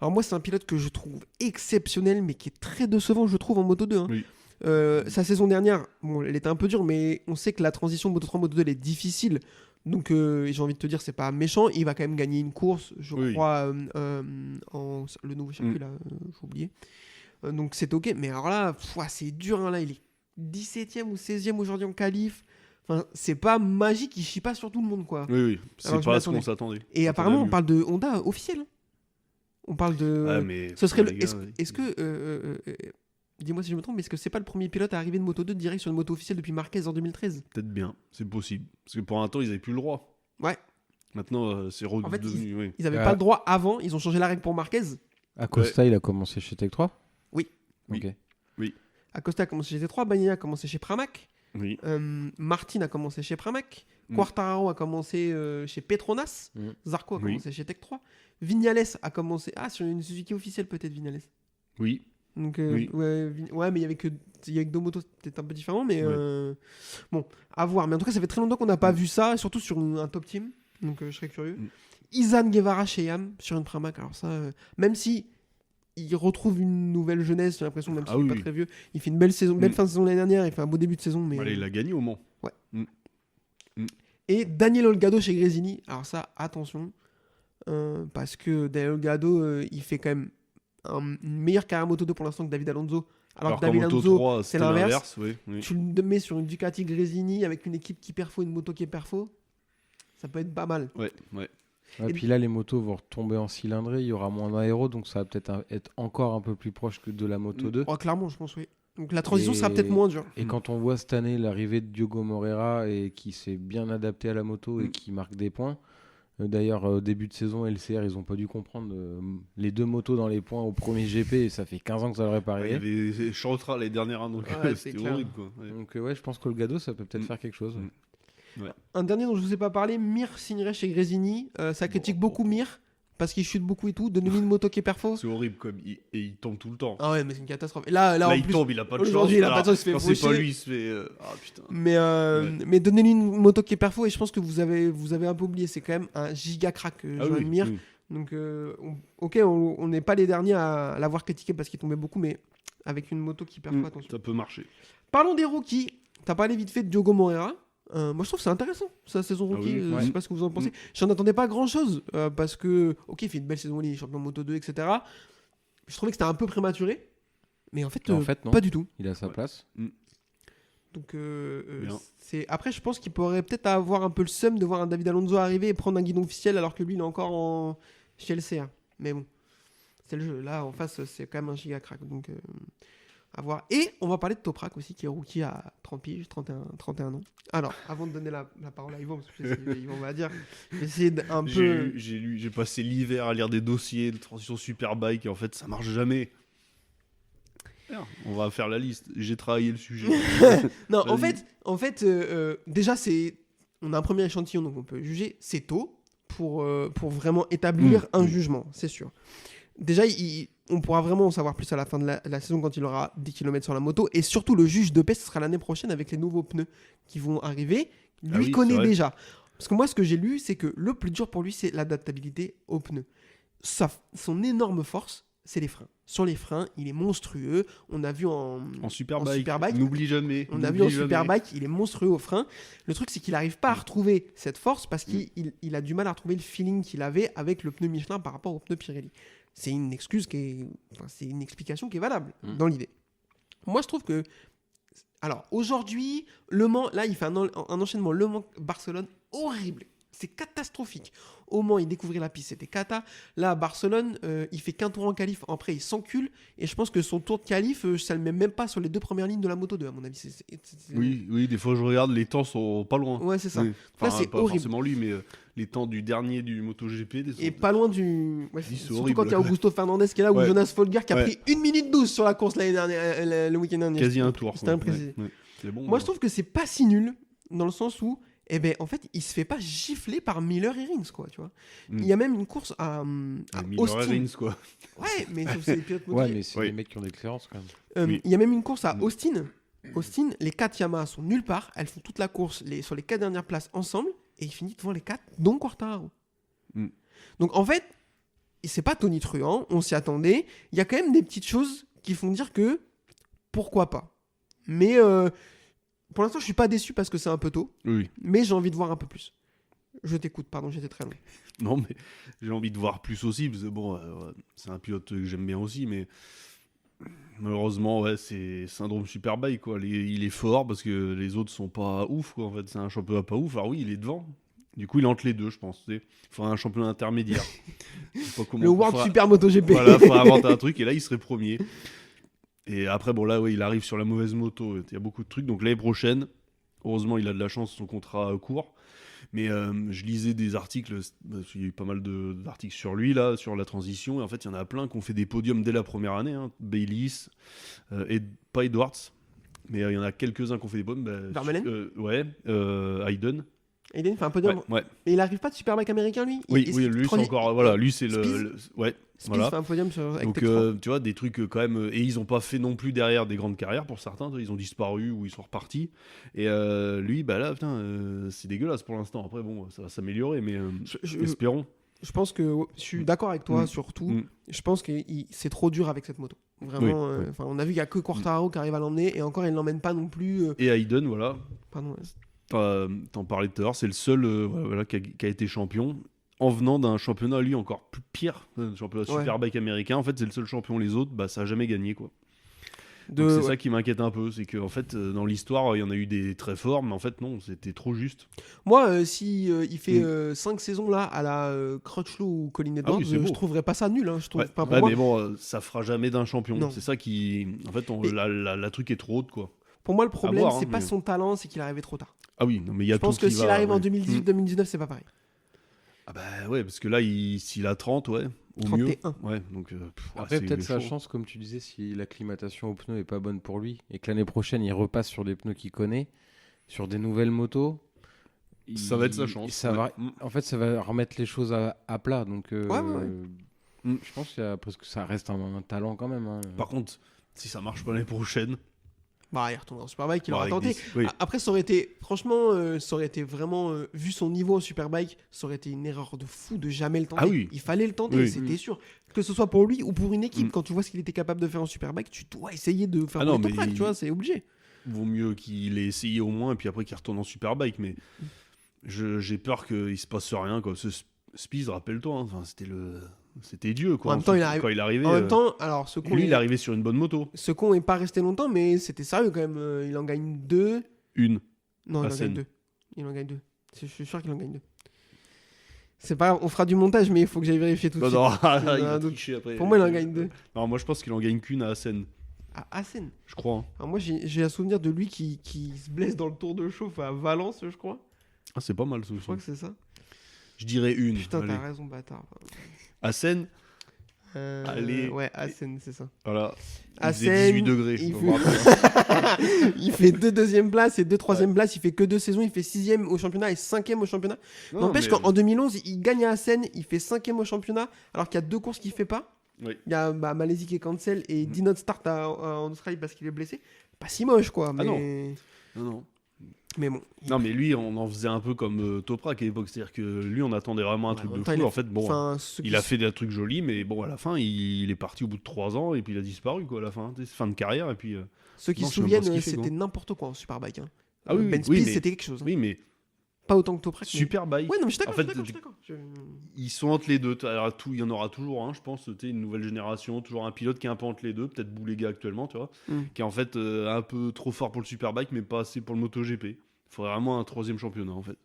Alors moi, c'est un pilote que je trouve exceptionnel, mais qui est très décevant, je trouve, en Moto 2. Hein. Oui. Sa saison dernière, bon, elle était un peu dure, mais on sait que la transition Moto 3 Moto 2 elle est difficile Donc j'ai envie de te dire, c'est pas méchant. Il va quand même gagner une course, je crois, en le nouveau circuit, là, j'ai oublié. Donc c'est ok. Mais alors là, c'est dur. Hein, là, il est 17e ou 16e aujourd'hui en qualif. Enfin, c'est pas magique, il chie pas sur tout le monde, quoi. Oui, c'est pas ce qu'on s'attendait. Et apparemment, on parle de Honda officiel. Hein. On parle de. Ah, mais ce serait est-ce que. Dis-moi si je me trompe, mais est-ce que c'est pas le premier pilote à arriver de Moto2 direct sur une moto officielle depuis Marquez en 2013 ? Peut-être bien, c'est possible. Parce que pour un temps, ils avaient plus le droit. Ouais. Maintenant, c'est redevenu. En fait, oui. ils avaient pas le droit avant, ils ont changé la règle pour Marquez. Acosta, il a commencé chez Tech 3 ? Oui. Ok. Oui. Acosta a commencé chez T3, Bagnaia a commencé chez Pramac. Oui. Martin a commencé chez Pramac. Quartararo a commencé chez Petronas. Zarco a commencé chez Tech 3. Vignales a commencé. Ah, sur une Suzuki officielle, peut-être, Vignales. Oui. Donc, mais il y avait que deux motos, c'était un peu différent. Mais bon, à voir. Mais en tout cas, ça fait très longtemps qu'on n'a pas vu ça, surtout sur un top team. Donc, je serais curieux. Izan Guevara chez Yam sur une Pramac. Alors, ça, même si. Il retrouve une nouvelle jeunesse, j'ai l'impression, même s'il n'est pas très vieux. Il fait une belle saison, belle fin de saison l'année dernière, il fait un beau début de saison. Mais il a gagné au Mans. Ouais. Et Daniel Olgado chez Gresini. Alors ça, attention, parce que Daniel Olgado, il fait quand même une meilleure carrière Moto2 pour l'instant que David Alonso. Alors que David Alonso, 3, c'est l'inverse. Oui. Tu le mets sur une Ducati Gresini avec une équipe qui perfo, une moto qui est perfo, ça peut être pas mal. Ouais. Et puis là, les motos vont retomber en cylindrée, il y aura moins d'aéro, donc ça va peut-être être encore un peu plus proche que de la Moto 2. Oh, clairement, je pense, oui. Donc la transition sera peut-être moins dure. Et quand on voit cette année l'arrivée de Diogo Moreira et qui s'est bien adapté à la moto et qui marque des points, d'ailleurs, début de saison, LCR, ils n'ont pas dû comprendre les deux motos dans les points au premier GP, et ça fait 15 ans que ça leur est pas arrivé. Il y avait Chantra les dernières, donc c'était horrible. Quoi. Ouais. Donc je pense que le Gado, ça peut peut-être faire quelque chose. Ouais. Un dernier dont je ne vous ai pas parlé, Mir signerait chez Gresini. Ça critique beaucoup Mir parce qu'il chute beaucoup et tout. Donnez-lui une moto qui est perfo. C'est horrible comme il tombe tout le temps. Ah ouais, mais c'est une catastrophe. Et là il plus, tombe, il a pas de chance. Aujourd'hui, il a pas de chance, il se fait quand c'est pas lui, il se fait. Ah putain. Mais donnez-lui une moto qui est perfo et je pense que vous avez un peu oublié. C'est quand même un giga crack, Mir. Donc, on n'est pas les derniers à l'avoir critiqué parce qu'il tombait beaucoup, mais avec une moto qui perfo, attention. Ça peut marcher. Parlons des rookies. T'as parlé vite fait de Diogo Moreira. Moi je trouve que c'est intéressant sa saison rookie, je sais pas ce que vous en pensez. J'en attendais pas grand chose parce que il fait une belle saison, il est champion Moto 2, etc. Je trouvais que c'était un peu prématuré, mais en fait non. Pas du tout. Il a sa place. Donc après je pense qu'il pourrait peut-être avoir un peu le seum de voir un David Alonso arriver et prendre un guidon officiel alors que lui il est encore chez LCR. Mais bon, c'est le jeu. Là en face c'est quand même un giga crack, donc à voir. Et on va parler de Toprak aussi, qui est rookie à 30 piges, 31 ans. Alors, avant de donner la parole à Yvan, parce que Yvan va dire, j'essaie d'un peu... J'ai passé l'hiver à lire des dossiers de transition Superbike, et en fait, ça marche jamais. On va faire la liste. J'ai travaillé le sujet. Non, en fait déjà, on a un premier échantillon, donc on peut juger. C'est tôt pour vraiment établir un jugement, c'est sûr. Déjà, on pourra vraiment en savoir plus à la fin de la saison quand il aura 10 km sur la moto. Et surtout, le juge de paix, ce sera l'année prochaine avec les nouveaux pneus qui vont arriver. Lui connaît déjà. Parce que moi, ce que j'ai lu, c'est que le plus dur pour lui, c'est l'adaptabilité aux pneus. Son énorme force, c'est les freins. Sur les freins, il est monstrueux. On a vu en Superbike. N'oublie jamais. On a vu en Superbike, il est monstrueux aux freins. Le truc, c'est qu'il n'arrive pas à retrouver cette force parce qu'il a du mal à retrouver le feeling qu'il avait avec le pneu Michelin par rapport au pneu Pirelli. C'est une explication qui est valable dans l'idée. Moi, je trouve que... Alors, aujourd'hui, Le Mans, là, il fait un enchaînement Le Mans-Barcelone horrible. C'est catastrophique. Au Mans, il découvrait la piste, c'était cata. Là, à Barcelone, il fait qu'un tour en qualif. Après, il s'encule. Et je pense que son tour de qualif, ça ne le met même pas sur les 2 premières lignes de la Moto 2, à mon avis. Oui, des fois, je regarde, les temps sont pas loin. Ouais, c'est ça. Oui. Là, c'est pas horrible. forcément lui, mais les temps du dernier du MotoGP. Et pas loin du... Ouais, surtout horrible, quand il y a Augusto Fernandez qui est là, ou Jonas Folger qui a pris 1 minute 12 sur la course l'année dernière, le week-end dernier. Quasi un tour. C'était imprécis. C'est bon, moi, je trouve que c'est pas si nul, dans le sens où, en fait, il se fait pas gifler par Miller et Rins, quoi, tu vois. Il y a même une course à Miller Austin. et Rins, quoi. Ouais, mais c'est les pilotes moto. Ouais, mais c'est des mecs qui ont de l'expérience, quand même. Il y a même une course à Austin. Austin, les 4 Yamaha sont nulle part. Elles font toute la course sur les 4 dernières places ensemble. Et il finit devant les 4, dont Quartararo. Donc, en fait, c'est pas Tony Truant. On s'y attendait. Il y a quand même des petites choses qui font dire que pourquoi pas. Mais... pour l'instant, je suis pas déçu parce que c'est un peu tôt. Oui. Mais j'ai envie de voir un peu plus. Je t'écoute, pardon, j'étais très long. Non, mais j'ai envie de voir plus aussi, parce que bon, c'est un pilote que j'aime bien aussi, mais malheureusement, ouais, c'est syndrome Superbike, quoi. Il est fort parce que les autres sont pas ouf, quoi. En fait, c'est un championnat pas ouf. Alors oui, il est devant. Du coup, il est entre les deux, je pense. Il faudrait un championnat intermédiaire. Je sais pas comment, Le World Super MotoGP. Voilà, il faudrait inventer un truc, et là, il serait premier. Et après, bon, là, ouais, il arrive sur la mauvaise moto. Il y a beaucoup de trucs. Donc l'année prochaine, heureusement, il a de la chance, son contrat court. Mais je lisais des articles, il y a eu pas mal d'articles sur lui, là, sur la transition. Et en fait, il y en a plein qui ont fait des podiums dès la première année. Hein. Bayliss, et pas Edwards, mais il y en a quelques-uns qui ont fait des podiums. Vermeulen ouais, Hayden. Hayden fait un podium. Ouais. Mais il arrive pas de Superbike américain, lui. Oui, lui, c'est encore. Voilà, lui, c'est ouais. Spieth Voilà. fait un podium avec Donc, T3. tu vois, des trucs quand même. Et ils n'ont pas fait non plus derrière des grandes carrières pour certains. Ils ont disparu ou ils sont repartis. Et lui, bah là, putain, c'est dégueulasse pour l'instant. Après, bon, ça va s'améliorer, mais espérons. Je pense que je suis d'accord avec toi, surtout. Je pense que c'est trop dur avec cette moto. Vraiment, Oui. on a vu qu'il n'y a que Quartararo qui arrive à l'emmener. Et encore, il ne l'emmène pas non plus. Et Hayden, voilà. Pardon. T'en parlais tout à l'heure, c'est le seul voilà, qui a été champion en venant d'un championnat, lui, encore plus pire, un championnat Superbike américain. En fait, c'est le seul champion. Les autres, bah, ça n'a jamais gagné, quoi. Donc c'est ça qui m'inquiète un peu, c'est qu'en fait, dans l'histoire, il y en a eu des très forts, mais en fait, non, c'était trop juste. Moi, si il fait 5 saisons là à la Crutchlow ou Colin Edwards, je trouverais pas ça nul. Hein, je trouve pas pour moi. Mais bon, ça fera jamais d'un champion. Non. C'est ça qui. En fait, la truc est trop haute, quoi. Pour moi, le problème, c'est pas son talent, c'est qu'il est arrivé trop tard. Ah oui, non, mais il y a je pense que s'il arrive en 2018-2019, c'est pas pareil. Ah bah ouais, parce que là, s'il a 30, ouais, au 31. mieux. Ouais, donc, après, peut-être sa chance, comme tu disais, si l'acclimatation aux pneus est pas bonne pour lui et que l'année prochaine, il repasse sur des pneus qu'il connaît, sur des nouvelles motos. Ça va être sa chance. En fait, ça va remettre les choses à plat. Donc, je pense parce que ça reste un talent quand même. Hein. Par contre, si ça marche pas l'année prochaine. Bah, il retourne en Superbike, il aura tenté. Oui. Après, ça aurait été, franchement, ça aurait été vraiment, vu son niveau en Superbike, ça aurait été une erreur de fou de jamais le tenter. Ah oui. Il fallait le tenter, c'était sûr. Que ce soit pour lui ou pour une équipe, quand tu vois ce qu'il était capable de faire en Superbike, tu dois essayer de faire ton frère, tu vois, c'est obligé. Vaut mieux qu'il ait essayé au moins et puis après qu'il retourne en Superbike, mais j'ai peur qu'il se passe rien, quoi. Spieth, rappelle-toi, hein, c'était Dieu, quoi. En même temps, quand il arrivait. En même temps, alors ce con. Lui, il est arrivé sur une bonne moto. Ce con n'est pas resté longtemps, mais c'était sérieux quand même. Il en gagne 2. Une. Non, il en gagne 2. Il en gagne 2. Je suis sûr qu'il en gagne 2. C'est pas grave, on fera du montage, mais il faut que j'aille vérifier tout de suite. Non, il va tricher après. Pour moi, il en gagne 2. Non, moi, je pense qu'il en gagne qu'une à Assen. À Assen. Je crois. Hein. Alors moi, j'ai un souvenir de lui qui se blesse dans le Tour de Chauffe à Valence, je crois. Ah, c'est pas mal, ça. Je crois que c'est ça. Je dirais une. Putain, t'as raison, bâtard. Assen. Allez. Ouais, Assen, c'est ça. Voilà. Il Assen, faisait 18 degrés. Il fait 2 deuxième places et 2 troisième places. Il fait que 2 saisons. Il fait 6ème au championnat et 5ème au championnat. N'empêche qu'en 2011, il gagne à Assen. Il fait 5ème au championnat alors qu'il y a 2 courses qu'il fait pas. Oui. Il y a Malaisie qui est cancel et Did Not Start en Australie parce qu'il est blessé. Pas si moche, quoi. Mais... Non. Mais bon. Non, mais lui, on en faisait un peu comme Toprak à l'époque. C'est-à-dire que lui, on attendait vraiment un truc de fou. En fait, bon, il a fait des trucs jolis, mais bon, à la fin, il est parti au bout de 3 ans et puis il a disparu, quoi, à la fin. Fin de carrière. Et puis, ceux qui se souviennent, c'était n'importe quoi en Superbike. Hein. Ah oui, Ben Spieth, c'était quelque chose. Hein. Oui, mais. Pas autant que Toprak. Superbike. Ouais, non, mais je suis d'accord. Ils sont entre les deux. Il y en aura toujours, je pense, une nouvelle génération, toujours un pilote qui est un peu entre les deux, peut-être Boulega actuellement, tu vois, qui est en fait un peu trop fort pour le Superbike, mais pas assez pour le MotoGP. Il faudrait vraiment un 3e championnat, en fait.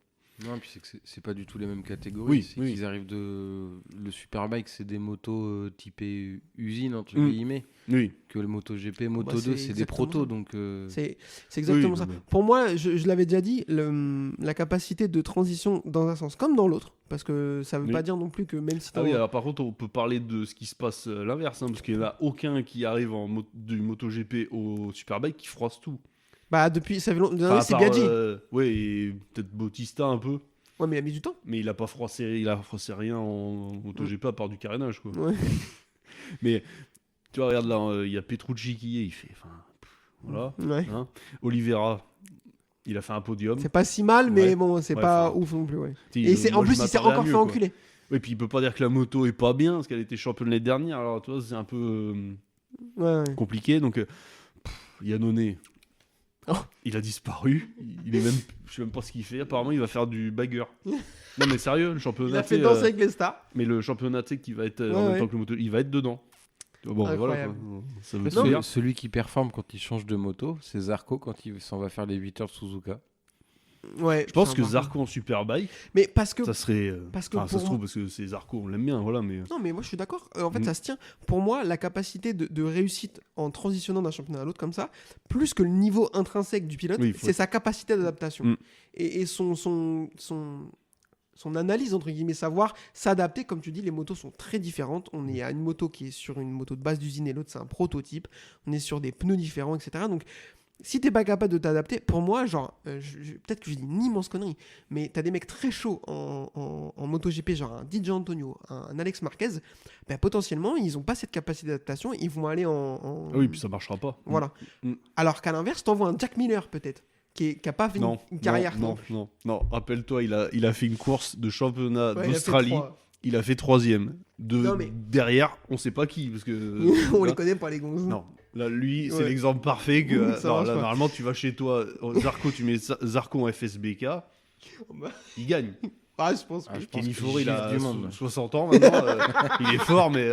Non, puis c'est pas du tout les mêmes catégories. Oui. Ils arrivent le Superbike, c'est des motos typées usine, entre guillemets. Oui. Que le MotoGP, Moto2, c'est des protos. Donc c'est exactement ça. Pour moi, je l'avais déjà dit, la capacité de transition dans un sens comme dans l'autre, parce que ça veut pas dire non plus que même si... oui, alors par contre, on peut parler de ce qui se passe l'inverse, parce qu'il n'y en a aucun qui arrive du MotoGP au Superbike qui froisse tout. Bah depuis, ça fait longtemps, c'est Biaggi. Ouais, et peut-être Bautista un peu. Ouais, mais il a mis du temps. Mais il a froissé rien en MotoGP à part du carénage, quoi. Ouais. Mais tu vois, regarde là, il y a Petrucci qui y est, il fait, voilà. Ouais. Hein. Oliveira, il a fait un podium. C'est pas si mal, mais bon, c'est pas ouf non plus, ouais. Et en plus, il s'est encore fait enculer. Oui, puis il peut pas dire que la moto est pas bien, parce qu'elle était championne l'année dernière. Alors, tu vois, c'est un peu compliqué. Donc, Yannone. Oh. Il a disparu. Il est même, je sais même pas ce qu'il fait. Apparemment, il va faire du bagger. Non, mais sérieux, le championnat. Il a fait danser avec les stars. Mais le championnat, tu sais, qui va être en même temps que le moto, il va être dedans. Bon, voilà. Incroyable. Quoi. Ça veut tout dire. Celui qui performe quand il change de moto, c'est Zarco quand il s'en va faire les 8 heures de Suzuka. Ouais. Je pense que Zarco en Superbike, Mais parce que. ça serait. Parce que ça pour se trouve parce que c'est Zarco, on l'aime bien, voilà. Mais Non, mais moi je suis d'accord. En fait, ça se tient. Pour moi, la capacité de réussite en transitionnant d'un championnat à l'autre comme ça, plus que le niveau intrinsèque du pilote, Oui, c'est sa capacité d'adaptation. Mm. Et son analyse, entre guillemets, savoir s'adapter. Comme tu dis, les motos sont très différentes. On est à une moto qui est sur une moto de base d'usine et l'autre, c'est un prototype. On est sur des pneus différents, etc. Donc, si t'es pas capable de t'adapter, pour moi, genre, peut-être que je dis une immense connerie, mais t'as des mecs très chauds en MotoGP, genre un DJ Antonio, un Alex Marquez, bah, potentiellement, ils ont pas cette capacité d'adaptation, ils vont aller Ah oui, puis ça marchera pas. Voilà. Mm. Alors qu'à l'inverse, t'envoies un Jack Miller, peut-être, qui a pas fait une carrière. Non. Rappelle-toi, il a fait une course de championnat Ouais, il a fait d'Australie. 3. Il a fait 3ème. Non, mais- Derrière, on sait pas qui. Parce que, On là, les connaît pas, les gonzes. Non. Là, lui, c'est Ouais. l'exemple parfait que. Oui, ça non, marche là, pas. normalement, tu vas chez toi, Zarco, tu mets Zarco en FSBK, Bah. il gagne. Ah, je pense que. Ah, je pense Kenny qu'il Faure, il gifle a du monde. 60 ans maintenant. Il est fort, mais.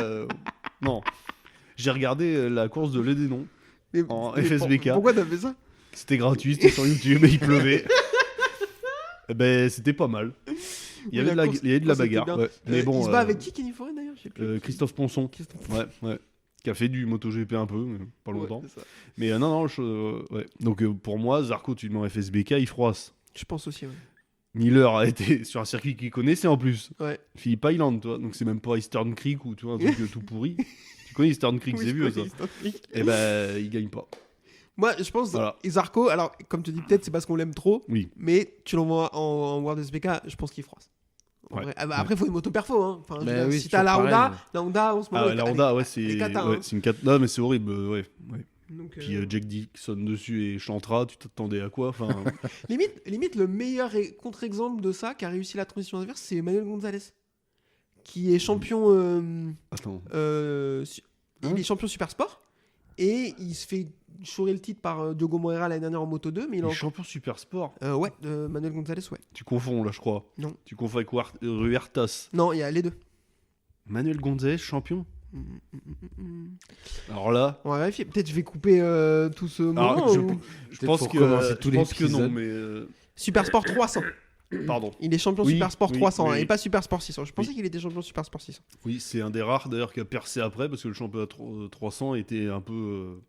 Non. J'ai regardé la course de l'Edénon. Mais- en mais FSBK. Pourquoi t'as fait ça? C'était gratuit, c'était sur YouTube, et il pleuvait. Eh ben, c'était pas mal. Il y avait de la, course- il y avait de la c'était bagarre. bien. Ouais. Mais bon, il se bat avec qui, Kenny Forêt, d'ailleurs? Je sais plus. Christophe Ponson. Christophe. Ouais. Qui a fait du MotoGP un peu, mais pas Ouais, longtemps. c'est ça. Mais non, ouais. Donc pour moi, Zarco, tu le mets en FSBK, il froisse. Je pense aussi, ouais. Miller a été sur un circuit qu'il connaissait en plus. Ouais. Phillip Island, toi. Donc c'est même pas Eastern Creek ou tu vois, un truc tout pourri. Tu connais Eastern Creek, Oui, c'est je vieux ça. connais Eastern Creek. Et ben, il gagne pas. Moi, je pense Voilà. et Zarco, alors, comme tu dis, peut-être c'est parce qu'on l'aime trop, Oui. mais tu l'envoies en World SBK, je pense qu'il froisse. En Ouais. vrai. Ah bah, après, il faut une moto perfo. Hein. Enfin, je veux Bah dire, oui, si c'est t'as la toujours Honda, pareil. En ce moment. Ah, la Honda, ouais, est c'est cata, ouais, hein. c'est une cata. Non, mais c'est horrible, ouais. Donc, Puis Jack Dixon dessus et Chantra, tu t'attendais à quoi enfin... limite, le meilleur contre-exemple de ça qui a réussi la transition inverse, c'est Manuel Gonzalez, qui est champion. Attends. Il est champion Super Sport et il se fait chourer le titre par Diogo Moreira l'année dernière en Moto 2, mais il Il est est champion Super Sport. Ouais, Manuel Gonzalez, ouais. Tu confonds là, je crois. Non. Tu confonds avec Ruertas. Non, il y a les deux. Manuel Gonzalez, champion. Alors là, On va vérifier. Peut-être je vais couper tout ce moment. alors, je Peut-être pense pour que commencer tous je pense que non, l'épisode. mais Super Sport 300. pardon. Il est champion Oui, Super Sport oui, 300 oui. et pas Super Sport 600. Je pensais Oui. qu'il était champion Super Sport 600. Oui, c'est un des rares d'ailleurs qui a percé après parce que le championnat 300 était un peu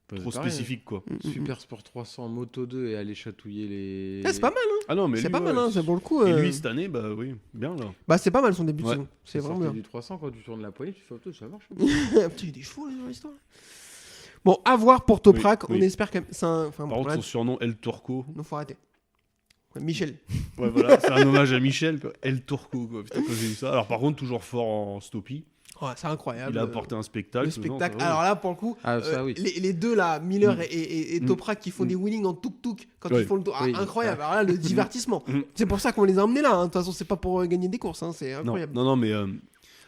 trop pareil, spécifique quoi. Super Sport 300 Moto 2 et aller chatouiller les. C'est pas mal, hein. Ah non, mais C'est lui, pas mal, ouais, hein. C'est pour le coup. Et lui cette année, bah oui, bien là. Bah, c'est pas mal son début de Ouais. saison. C'est vraiment sorti bien. du 300 quand tu tournes la poignée, tu fais auto, ça marche. Putain, il y a des chevaux là, dans l'histoire. Bon, à voir pour Toprak. Oui, On oui. espère que. Enfin, Par bon, contre, là, son surnom El Turco. non, faut arrêter. Ouais, Michel. Ouais, voilà, c'est un hommage à Michel, quoi. El Turco, quoi. Putain, quand j'ai vu ça. Alors, par contre, toujours fort en stoppie. Ouais, c'est incroyable. Il a apporté un spectacle. Le spectacle. non, ça va. Alors là, pour le coup, Ah, ça, oui. les deux là, Miller et Toprak qui font des wheelings en tuk-tuk quand Ouais. ils font le tour. Ah, Oui. incroyable. Alors là, le divertissement. Mm. C'est pour ça qu'on les a emmenés là. hein. De toute façon, c'est pas pour gagner des courses. hein. C'est Non, incroyable. non, mais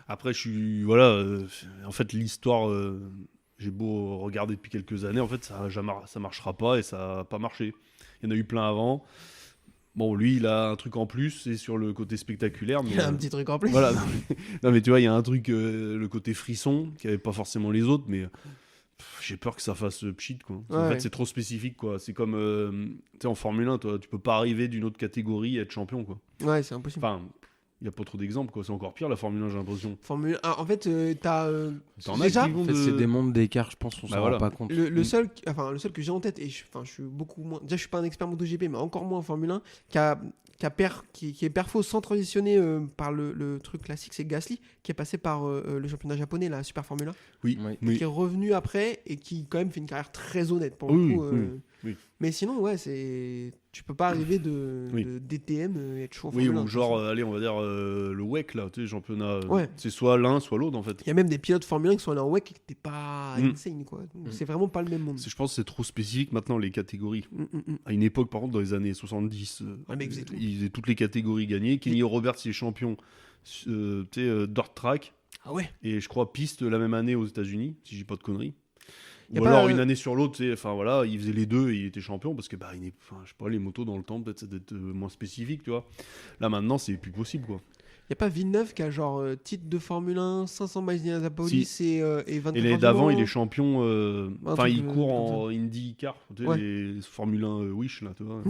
après, je suis. Voilà. En fait, l'histoire, j'ai beau regarder depuis quelques années, en fait, ça marchera pas et ça a pas marché. Il y en a eu plein avant. Bon, lui, il a un truc en plus, c'est sur le côté spectaculaire. Mais, Il a un petit truc en plus. Voilà. Non, mais tu vois, il y a un truc, le côté frisson, qui avait pas forcément les autres, mais j'ai peur que ça fasse pchit, quoi. En Ouais. fait, c'est trop spécifique, quoi. C'est comme, tu sais, en Formule 1, toi, tu peux pas arriver d'une autre catégorie et être champion, quoi. Ouais, c'est impossible. Enfin, il y a pas trop d'exemples, quoi. C'est encore pire, la Formule 1, j'ai l'impression. Formule 1, en fait, t'as. T'en as Déjà, qui vont En fait, de- c'est des mondes d'écart, je pense, on Bah s'en voilà. rend pas compte. le seul que j'ai en tête, et je suis beaucoup moins. Déjà, je suis pas un expert MotoGP, mais encore moins en Formule 1, qui est perfo sans transitionner par le truc classique, c'est Gasly, qui est passé par le championnat japonais, la Super Formule 1, Oui, Oui. oui. qui est revenu après et qui, quand même, fait une carrière très honnête pour Oui, le coup. oui. Mais sinon, ouais, tu peux pas arriver Oui. de DTM et être chaud en Oui, Formule 1. ou genre, allez, on va dire le WEC, là, tu sais, championnat. Ouais. C'est soit l'un, soit l'autre, en fait. Il y a même des pilotes Formule 1 qui sont allés en WEC et qui n'étaient pas Mm. insane, quoi. Donc, c'est vraiment pas le même monde. Je pense que c'est trop spécifique maintenant, les catégories. Mm. À une époque, par contre, dans les années 70, Ouais, mais ils faisaient tout. ils faisaient toutes les catégories gagnées. Kenny Roberts, il est champion dirt track Ah ouais. et je crois piste la même année aux États-Unis, si j'ai pas de conneries. Y a Ou pas, alors une année sur l'autre, tu sais, enfin voilà, il faisait les deux et il était champion parce que bah, je sais pas, les motos dans le temps peut-être ça doit être moins spécifique, tu vois. Là maintenant c'est plus possible quoi. Y a pas Villeneuve qui a genre titre de Formule 1, 500 miles d'Indianapolis et 24 Et l'année heures d'avant, du il est Mans. champion. Enfin, truc, il court comme en IndyCar, tu sais, Ouais. les Formule 1 Wish là, tu vois.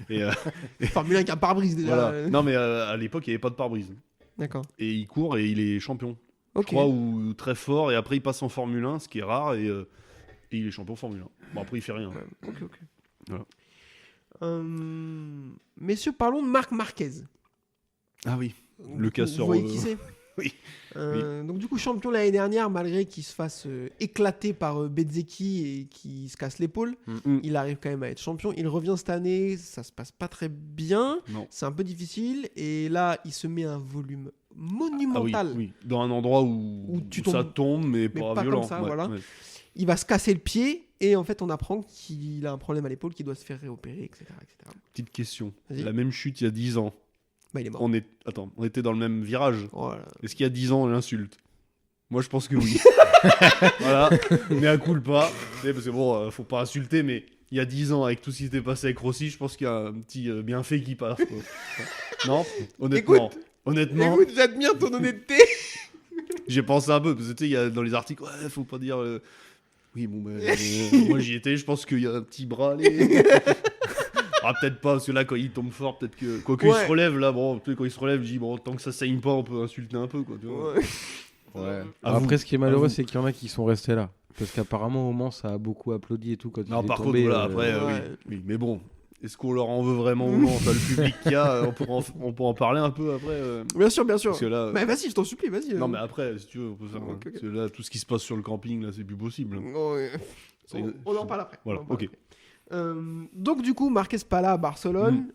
et Formule 1 qui a pare-brise déjà. voilà. Non mais à l'époque, il n'y avait pas de pare-brise. D'accord. Et il court et il est champion. Ok. Je crois, ou très fort. Et après, il passe en Formule 1, ce qui est rare. Et il est champion Formule 1. Bon, après, il fait rien. Ouais, ok. Voilà. Messieurs, parlons de Marc Marquez. Ah oui. Le casseur. Vous voyez qui c'est? Oui. Donc du coup, champion l'année dernière, malgré qu'il se fasse éclater par Bezzecchi et qu'il se casse l'épaule, il arrive quand même à être champion. Il revient cette année, ça se passe pas très bien, Non. c'est un peu difficile. Et là, il se met un volume Ah oui, monumental. oui. Dans un endroit où tu ça tombes, tombe, mais mais pas pas violent. comme ça, Ouais, voilà. ouais. Il va se casser le pied et en fait, on apprend qu'il a un problème à l'épaule, qu'il doit se faire réopérer, etc. Petite question. Vas-y. La même chute il y a 10 ans. Bah, il est mort. On était dans le même virage. Voilà. Est-ce qu'il y a 10 ans, l'insulte? Moi, je pense que oui. Voilà. Mais à coup le pas. Parce que bon, faut pas insulter, mais il y a 10 ans, avec tout ce qui s'était passé avec Rossi, je pense qu'il y a un petit bienfait qui passe. Quoi. Non? Honnêtement. Écoute, j'admire ton honnêteté. J'ai pensé un peu, parce que tu sais, il y a dans les articles, ouais, faut pas dire. Oui, bon, ben, moi j'y étais, je pense qu'il y a un petit bras. Ah, peut-être pas, parce que là, quand il tombe fort, peut-être que. Quoique il se relève, là, bon, quand il se relève, je dis, bon, tant que ça saigne pas, on peut insulter un peu, quoi. Tu vois. Ouais. À Après, vous. ce qui est malheureux, c'est qu'il y en a qui sont restés là. Parce qu'apparemment, au Mans, ça a beaucoup applaudi et tout quand Non, il est par tombé. contre, voilà, après, ouais. oui. Mais bon, est-ce qu'on leur en veut vraiment ou non? Enfin, le public qu'il y a, on pourra en parler un peu après. Bien sûr, bien sûr. Parce que là. Mais vas-y, je t'en supplie, vas-y. Non, mais après, si tu veux, on peut faire. Ok, ok. Parce que là, tout ce qui se passe sur le camping, là, c'est plus possible. Ouais. On en parle après. Voilà, On en parle ok. après. Donc du coup, Marquez pas là à Barcelone.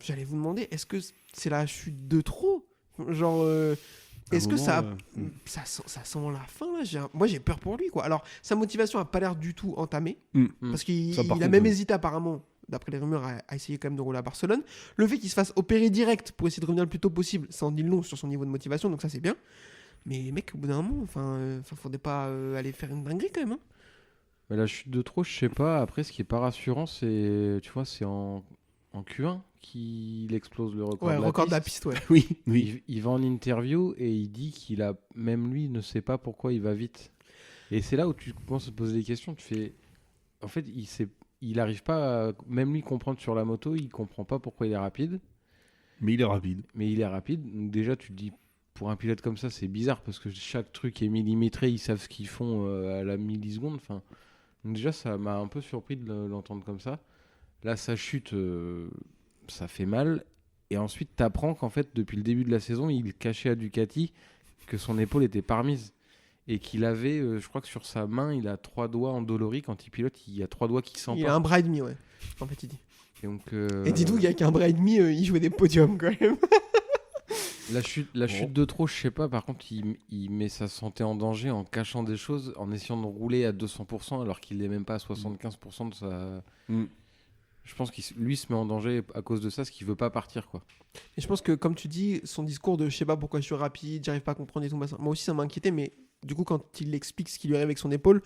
J'allais vous demander, est-ce que c'est la chute de trop? Genre, est-ce que ça sent la fin là? Moi j'ai peur pour lui quoi. Alors sa motivation a pas l'air du tout entamée parce qu'il Ça, par a contre, même oui. hésité apparemment, d'après les rumeurs, à essayer quand même de rouler à Barcelone. Le fait qu'il se fasse opérer direct pour essayer de revenir le plus tôt possible, ça en dit long sur son niveau de motivation, donc ça c'est bien. Mais mec, au bout d'un moment, faudrait pas aller faire une dinguerie quand même. Hein. Mais la chute de trop, je sais pas. Après, ce qui est pas rassurant, c'est, tu vois, c'est en Q1 qu'il explose le record. Ouais, de la record de la piste. piste, ouais. Oui. Il va en interview et il dit qu'il a, même lui, ne sait pas pourquoi il va vite. Et c'est là où tu commences à te poser des questions. Tu fais, en fait, il arrive pas à, même lui, comprendre sur la moto. Il comprend pas pourquoi il est rapide. Mais il est rapide. Mais il est rapide. Donc déjà, tu te dis, pour un pilote comme ça, c'est bizarre parce que chaque truc est millimétré. Ils savent ce qu'ils font à la milliseconde. Enfin. Donc déjà, ça m'a un peu surpris de l'entendre comme ça. Là, sa chute, ça fait mal. Et ensuite, tu apprends qu'en fait, depuis le début de la saison, il cachait à Ducati que son épaule était pas remise. Et qu'il avait, je crois que sur sa main, il a 3 doigts endoloris. Quand il pilote, il y a 3 doigts qui s'emportent. Il a un bras et demi, ouais. En fait, il dit. Et, donc, Et dis-nous qu'avec un bras et demi, il jouait des podiums quand même. La chute de trop, je sais pas. Par contre, il met sa santé en danger en cachant des choses, en essayant de rouler à 200% alors qu'il n'est même pas à 75% de sa. Je pense qu'il lui se met en danger à cause de ça, parce qu'il veut pas partir, quoi. Et je pense que, comme tu dis, son discours de je sais pas pourquoi je suis rapide, j'arrive pas à comprendre et tout, moi aussi ça m'a inquiété, mais du coup, quand il explique ce qui lui arrive avec son épaule,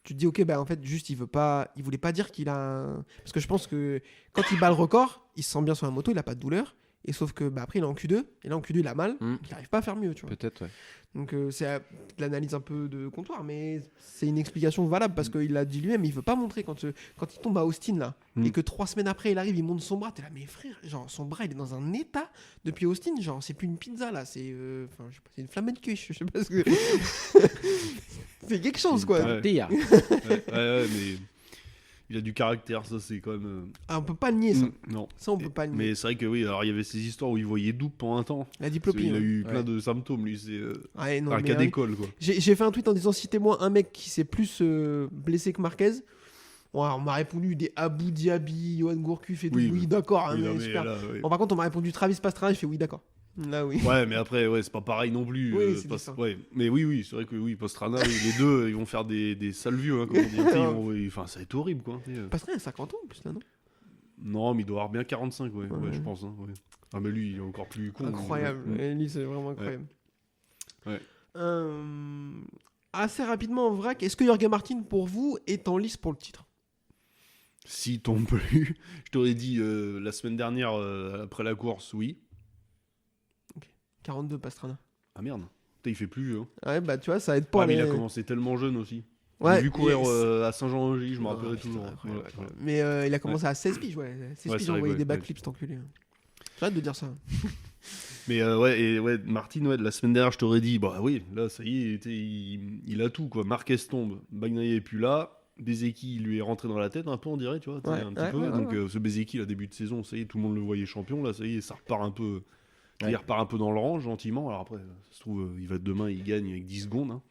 tu te dis, ok, bah en fait, juste il voulait pas dire qu'il a. Parce que je pense que quand il bat le record, il se sent bien sur la moto, il a pas de douleur. Et sauf que après il est en Q2, et là en Q2 il a mal, il n'arrive pas à faire mieux, tu vois. Peut-être, ouais. Donc c'est de l'analyse un peu de comptoir, mais c'est une explication valable parce qu'il a dit lui-même, il veut pas montrer quand il tombe à Austin là, et que 3 semaines après il arrive, il monte son bras, t'es là, mais frère, genre son bras il est dans un état depuis Austin, genre c'est plus une pizza là, c'est je sais pas, c'est une flamme de cuisse, je sais pas ce que. C'est quelque chose quoi. Ouais, mais. Il a du caractère, ça c'est quand même. Ah, on peut pas le nier ça. Non. Ça on peut pas le nier. Mais c'est vrai que oui, alors il y avait ces histoires où il voyait double pendant un temps. La diplopie. Il a eu Ouais. plein de symptômes, lui. C'est Ouais, non, un mais cas d'école, quoi. J'ai fait un tweet en disant citez-moi un mec qui s'est plus blessé que Marquez. Ouais, on m'a répondu des Abu Dhabi, Johan Gourcuff et tout. Oui, d'accord, hein, Oui, mais non, mais super. là, ouais. Bon, par contre, on m'a répondu Travis Pastrana, je fais oui, d'accord. Là, oui. Ouais, mais après, ouais, c'est pas pareil non plus. Oui, c'est différent. ouais. Mais oui, c'est vrai que oui, Pastrana, oui, les deux, ils vont faire des sales vieux, hein, comme on dit. Tu sais, enfin, ça va être horrible, quoi. Pastrana a 50 ans en plus, là, non? Non, mais il doit avoir bien 45, ouais, Ouais. je pense. Hein, ouais. Ah, mais lui, il est encore plus con. Incroyable. Ouais. Et lui, c'est vraiment incroyable. Ouais. assez rapidement en vrac, est-ce que Jorge Martin, pour vous, est en lice pour le titre ? S'il tombe plus, je t'aurais dit la semaine dernière, après la course, oui. 42 Pastrana. Ah merde, putain, il fait plus vieux. Hein. Ouais, bah tu vois, ça aide pas. Mais il a commencé tellement jeune aussi. Ouais, j'ai vu courir à Saint-Jean-en-Logis, je me rappellerai toujours. Incroyable. Mais il a commencé à 16 piges, ouais. 16 piges, envoyé des backflips, cet enculé. J'arrête de dire ça. Mais Martin, la semaine dernière, je t'aurais dit, bah oui, là, ça y est, il a tout, quoi. Marquez tombe, Bagnaia est plus là, Bezeki, il lui est rentré dans la tête un peu, on dirait, tu vois, un petit peu. Donc, ce Bezeki, là, début de saison, ça y est, tout le monde le voyait champion, là, ça y est, ça repart un peu. Il repart un peu dans le rang, gentiment. Alors après, ça se trouve, demain, il gagne avec 10 secondes. Hein.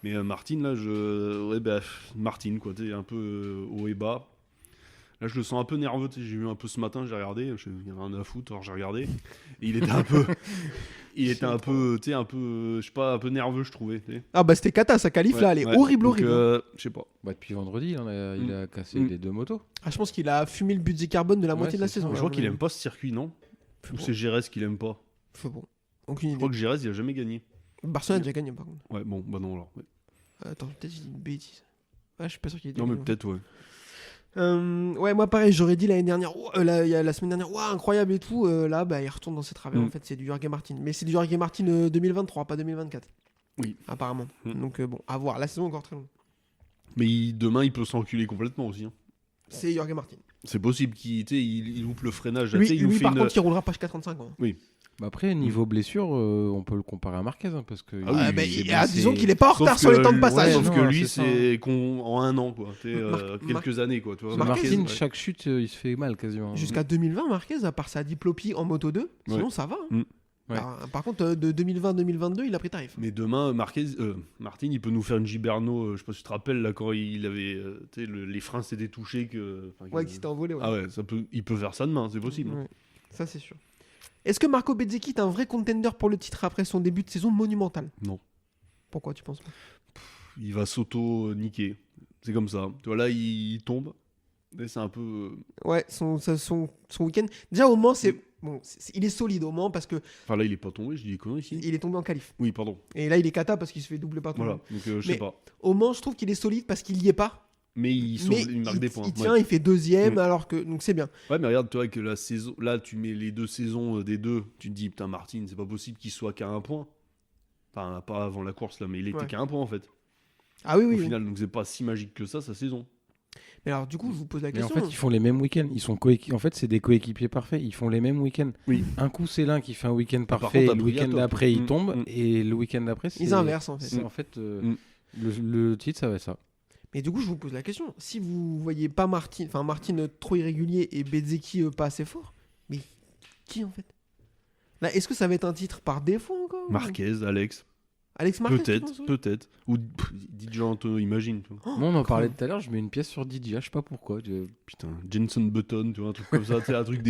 Mais Martin, là, Martin, quoi, tu sais, un peu haut et bas. Là, je le sens un peu nerveux, tu sais, j'ai vu un peu ce matin, j'ai regardé, il y avait un à foutre, alors j'ai regardé. Et il était un peu, tu sais, un peu, je sais pas, un peu nerveux, je trouvais. T'sais. Ah bah c'était cata, sa qualif, là, elle est horrible. Je sais pas. Bah, depuis vendredi, il a cassé les 2 motos. Ah, je pense qu'il a fumé le budget carbone de la moitié de la saison. Je crois qu'il aime pas ce circuit, non ? Ou c'est Jerez qui l'aime pas ? Bon. Aucune idée. Je crois que Jerez, il a jamais gagné. Barcelone a déjà gagné, par contre. Ouais, bon, bah non, alors. Ouais. Attends, peut-être j'ai dit une bêtise. Ah, je suis pas sûr qu'il ait Non, mais peut-être, ouais. Ouais, moi pareil, j'aurais dit l'année dernière, la semaine dernière, incroyable et tout. Là, bah, il retourne dans ses travers. En fait, c'est du Jorge Martin. Mais c'est du Jorge Martin 2023, pas 2024. Oui. Apparemment. Donc, bon, à voir. La saison est encore très longue. Mais demain, il peut s'enculer complètement aussi. Hein. C'est Jorge Martin. C'est possible qu'il loupe le freinage. Lui, par contre, il roulera page 435. Quoi. Oui. Bah après, niveau blessure, on peut le comparer à Marquez hein, parce que disons qu'il est pas en retard sur les temps de passage. Sauf que lui, c'est en un an, quoi. Quelques années, quoi. Tu vois. Marquez, chaque chute, il se fait mal quasiment. Jusqu'à 2020, Marquez, à part sa diplopie en Moto 2, sinon ça va. Hein. Alors, par contre, de 2020-2022, il a pris tarif. Mais demain, Martin, il peut nous faire une Giberno. Je sais pas si tu te rappelles, là, quand il avait. Les freins s'étaient touchés. Qu'il s'était envolé. Ouais. Ah ouais, il peut faire ça demain, c'est possible. Ouais. Ça, c'est sûr. Est-ce que Marco Bezzecchi est un vrai contender pour le titre après son début de saison monumental ? Non. Pourquoi tu penses pas ? Il va s'auto-niquer. C'est comme ça. Tu vois, là, il tombe. Et c'est un peu. Ouais, son week-end. Déjà, au Mans, il est solide au Mans parce que. Enfin, là, il est pas tombé, je dis des conneries ici. Il est tombé en qualif. Oui, pardon. Et là, il est cata parce qu'il se fait doubler par tout le monde. Voilà, donc je sais pas. Au Mans, je trouve qu'il est solide parce qu'il y est pas. Mais il marque des points. Il tient, il fait deuxième, alors que. Donc c'est bien. Ouais, mais regarde, tu vois que la saison. Là, tu mets les 2 saisons des deux. Tu te dis, putain, Martin, c'est pas possible qu'il soit qu'à 1 point. Enfin, pas avant la course, là, mais il était qu'à 1 point en fait. Ah oui. Au final, donc c'est pas si magique que ça, sa saison. Mais alors, du coup, je vous pose la question. Mais en fait, ils font les mêmes week-ends. Ils sont en fait, c'est des coéquipiers parfaits. Ils font les mêmes week-ends. Oui. Un coup, c'est l'un qui fait un week-end parfait. Le week-end d'après, il tombe. Et le week-end d'après, ils inversent en fait. C'est en fait le titre, ça va être ça. Mais du coup, je vous pose la question. Si vous voyez pas Martin trop irrégulier et Bezzecchi pas assez fort, mais qui en fait ? Là, est-ce que ça va être un titre par défaut encore ? Marquez, Alex Marquez, peut-être. Ou DJ Antonio, imagine. Moi, on en parlait tout à l'heure, je mets une pièce sur DJ, je sais pas pourquoi. Putain, Jenson Button, tu vois, un truc comme ça, un truc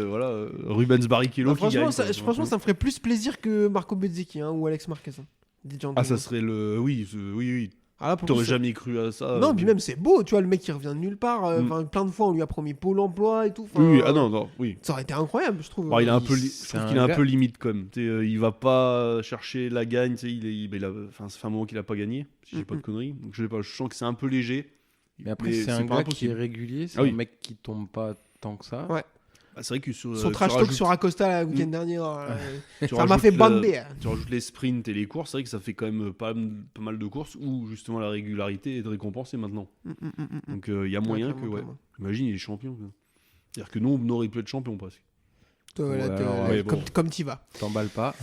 voilà, Rubens Barrichello qui gagne. Franchement, ça me ferait plus plaisir que Marco Bezzecchi ou Alex Marquez. Ça serait le... Oui. Ah, t'aurais jamais cru à ça. Non, puis même c'est beau, tu vois, le mec qui revient de nulle part. Plein de fois, on lui a promis Pôle emploi et tout. Oui, oui. Ça aurait été incroyable, je trouve. Bon, je trouve qu'il est un peu limite quand même. Il va pas chercher la gagne. Ça fait un moment qu'il a pas gagné, si j'ai pas de conneries. Donc je sais pas, je sens que c'est un peu léger. Mais après, c'est un gars qui est régulier, c'est un mec qui tombe pas tant que ça. Ouais. Bah, c'est vrai que son trash talk sur Acosta le week-end dernier, ça m'a fait bander. Tu rajoutes les sprints et les courses, c'est vrai que ça fait quand même pas mal de courses où justement la régularité est récompensée maintenant. Donc il y a moyen que, imagine, il est champion. C'est-à-dire que nous, on aurait pu être champion presque. Comme t'y vas. T'emballes pas.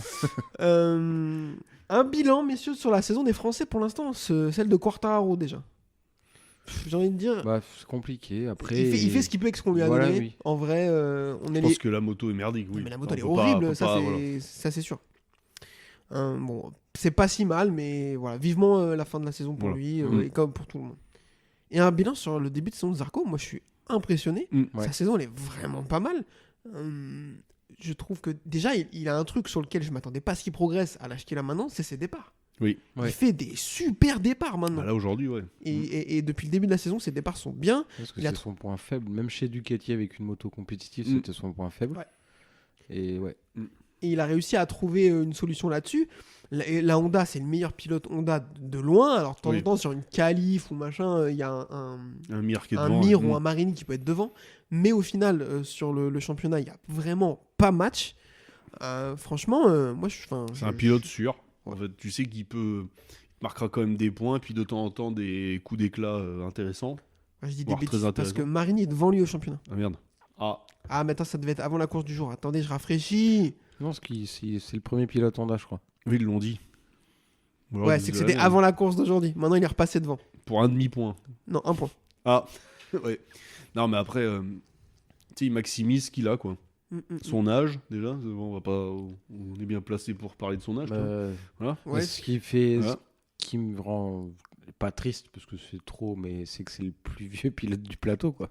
Un bilan, messieurs, sur la saison des Français pour l'instant, celle de Quartararo déjà. J'ai envie de dire. C'est compliqué. Après, il fait ce qu'il peut avec ce qu'on lui a donné. Oui. En vrai, je pense que la moto est merdique. Oui. Mais la moto elle est horrible, ça c'est sûr. Bon, c'est pas si mal, mais voilà, vivement la fin de la saison pour lui et comme pour tout le monde. Et un bilan sur le début de saison de Zarco, moi je suis impressionné. Sa saison elle est vraiment pas mal. Je trouve que déjà il a un truc sur lequel je m'attendais pas à ce qu'il progresse à l'âge qu'il a maintenant, c'est ses départs. Oui. Il fait des super départs maintenant. Là aujourd'hui, ouais. Et depuis le début de la saison, ses départs sont bien. Parce que c'est son point faible. Même chez Ducati avec une moto compétitive, c'était son point faible. Ouais. Et ouais. Et il a réussi à trouver une solution là-dessus. La Honda, c'est le meilleur pilote Honda de loin. Alors, de temps en temps, sur une qualif ou machin, il y a un Mir qui est un devant. Mir ou un Marini qui peut être devant. Mais au final, sur le championnat, il n'y a vraiment pas match. Franchement, moi, c'est un pilote sûr. En fait, tu sais qu'il marquera quand même des points, puis de temps en temps des coups d'éclat intéressants. Je dis des bêtises parce que Marini est devant lui au championnat. Ah merde. Ah, mais attends, ça devait être avant la course du jour. Attendez, je rafraîchis. Non, c'est le premier pilote Honda, je crois. Oui, ils l'ont dit. Alors, ouais, c'est que c'était avant la course d'aujourd'hui. Maintenant, il est repassé devant. Pour un demi-point. Non, 1 point. Ah, ouais. Non, mais après, tu sais, il maximise ce qu'il a, quoi. Son âge, déjà. On est bien placé pour parler de son âge. Voilà. Ouais. Ce qui me rend pas triste, parce que c'est trop, mais c'est que c'est le plus vieux pilote du plateau, quoi.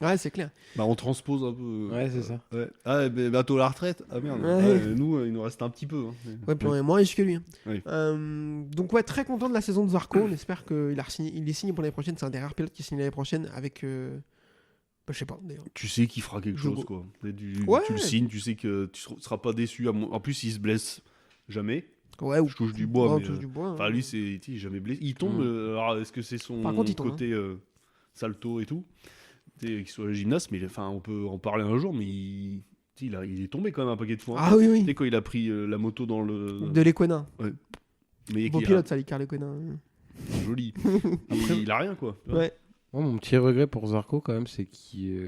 Ouais, c'est clair. Bah, on transpose un peu. Ouais, c'est ça. Ouais. Ah, mais bientôt la retraite. Ah merde. Ouais. Nous, il nous reste un petit peu. Hein. Ouais, puis on est moins riche que lui. Hein. Oui. Donc, ouais, très content de la saison de Zarco. On espère qu'il est signé pour l'année prochaine. C'est un des rares pilotes qui signe l'année prochaine avec. Je sais pas, d'ailleurs. Tu sais qu'il fera quelque chose, quoi. Tu le signes, tu sais que tu seras pas déçu. En plus, il se blesse jamais. Ouais, ou je touche du bois. Mais, touche du bois. Enfin, lui, il est jamais blessé. Il tombe. Alors, est-ce que c'est son côté salto et tout, qu'il soit gymnaste, mais enfin, on peut en parler un jour, mais il est tombé quand même un paquet de fois. Ah oui, oui. Tu sais, quand il a pris la moto dans le. De l'Equena. Ouais. Mais beau pilote, ça, l'Icar l'Equena. Joli. Après, il a rien, quoi. Ouais. Moi, mon petit regret pour Zarco, quand même, c'est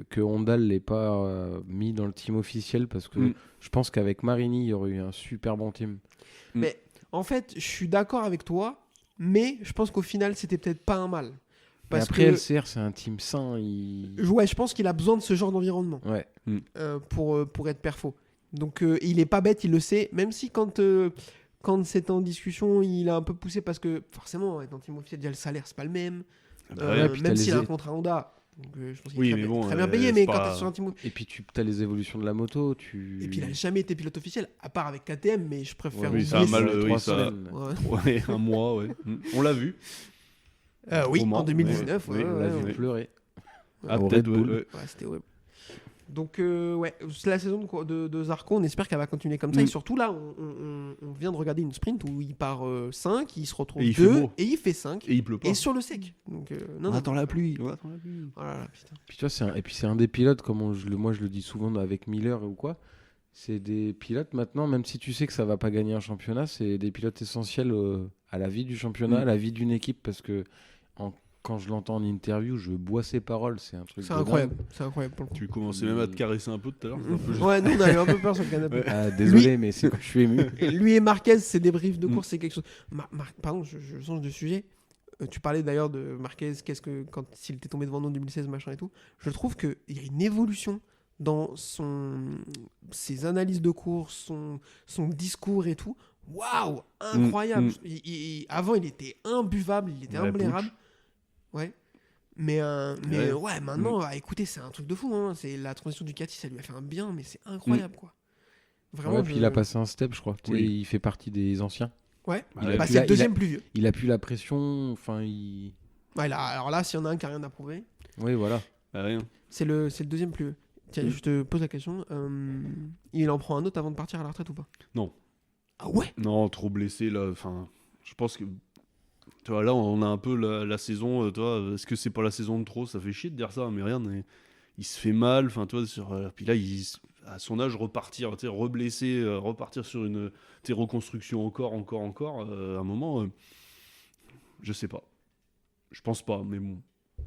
que Honda ne l'ait pas mis dans le team officiel, parce que je pense qu'avec Marini, il y aurait eu un super bon team. Mais en fait, je suis d'accord avec toi, mais je pense qu'au final, c'était peut-être pas un mal. Parce après, LCR, c'est un team sain. Ouais, je pense qu'il a besoin de ce genre d'environnement pour être perfo. Donc, il est pas bête, il le sait, même si quand c'est en discussion, il a un peu poussé, parce que forcément, être en team officiel, déjà le salaire, c'est pas le même. Même s'il a un contrat Honda. Donc, je pense qu'il est très bien payé, mais quand tu es sur un team. Et puis tu as les évolutions de la moto. Et puis il a jamais été pilote officiel, à part avec KTM, mais je préfère. Oui, ça a mal. 3 semaines. Ouais, un mois, ouais. On l'a vu. Oui, en 2019. On l'a vu pleurer. Ah, peut-être. Ouais, c'était horrible. Donc, c'est la saison de Zarco. On espère qu'elle va continuer comme ça. Et surtout, là, on vient de regarder une sprint où il part 5, il se retrouve 2, et il fait 5. Et il pleut pas. Et sur le sec. Donc, on attend la pluie. Oh là là, putain. Puis tu vois, c'est un des pilotes, comme moi je le dis souvent avec Miller ou quoi. C'est des pilotes maintenant, même si tu sais que ça va pas gagner un championnat, c'est des pilotes essentiels à la vie du championnat, à la vie d'une équipe, parce que quand je l'entends en interview, je bois ses paroles, c'est un truc. C'est incroyable, c'est incroyable pour le coup. Tu commençais même à te caresser un peu tout à l'heure. Ouais, nous on a eu un peu peur sur le canapé. Désolé, mais c'est quand je suis ému. Lui et Marquez, c'est des briefs de course, c'est quelque chose. Pardon, je change de sujet. Tu parlais d'ailleurs de Marquez, s'il était tombé devant nous en 2016, machin et tout. Je trouve qu'il y a une évolution dans ses analyses de course, son discours et tout. Waouh, incroyable. Avant, il était imbuvable, il était imblairable. Ouais. Mais maintenant, écoutez, c'est un truc de fou. Hein. C'est la transition Ducati, ça lui a fait un bien, mais c'est incroyable, quoi. Vraiment. Ouais, puis il a passé un step, je crois. Oui. Il fait partie des anciens. Ouais. C'est le deuxième plus vieux. Il a plus la pression. Enfin, Ouais, alors là, s'il y en a un qui a rien à prouver. Oui, voilà. Rien. C'est le deuxième plus vieux. Tiens, je te pose la question. Il en prend un autre avant de partir à la retraite ou pas? Non. Ah ouais? Non, trop blessé là. Enfin, je pense que. Tu vois, là, on a un peu la saison. Tu vois, est-ce que c'est pas la saison de trop? Ça fait chier de dire ça, mais rien. Il se fait mal. Enfin, tu vois, puis là, à son âge, repartir, reblessé, repartir sur une reconstruction encore. À un moment, je sais pas. Je pense pas, mais bon.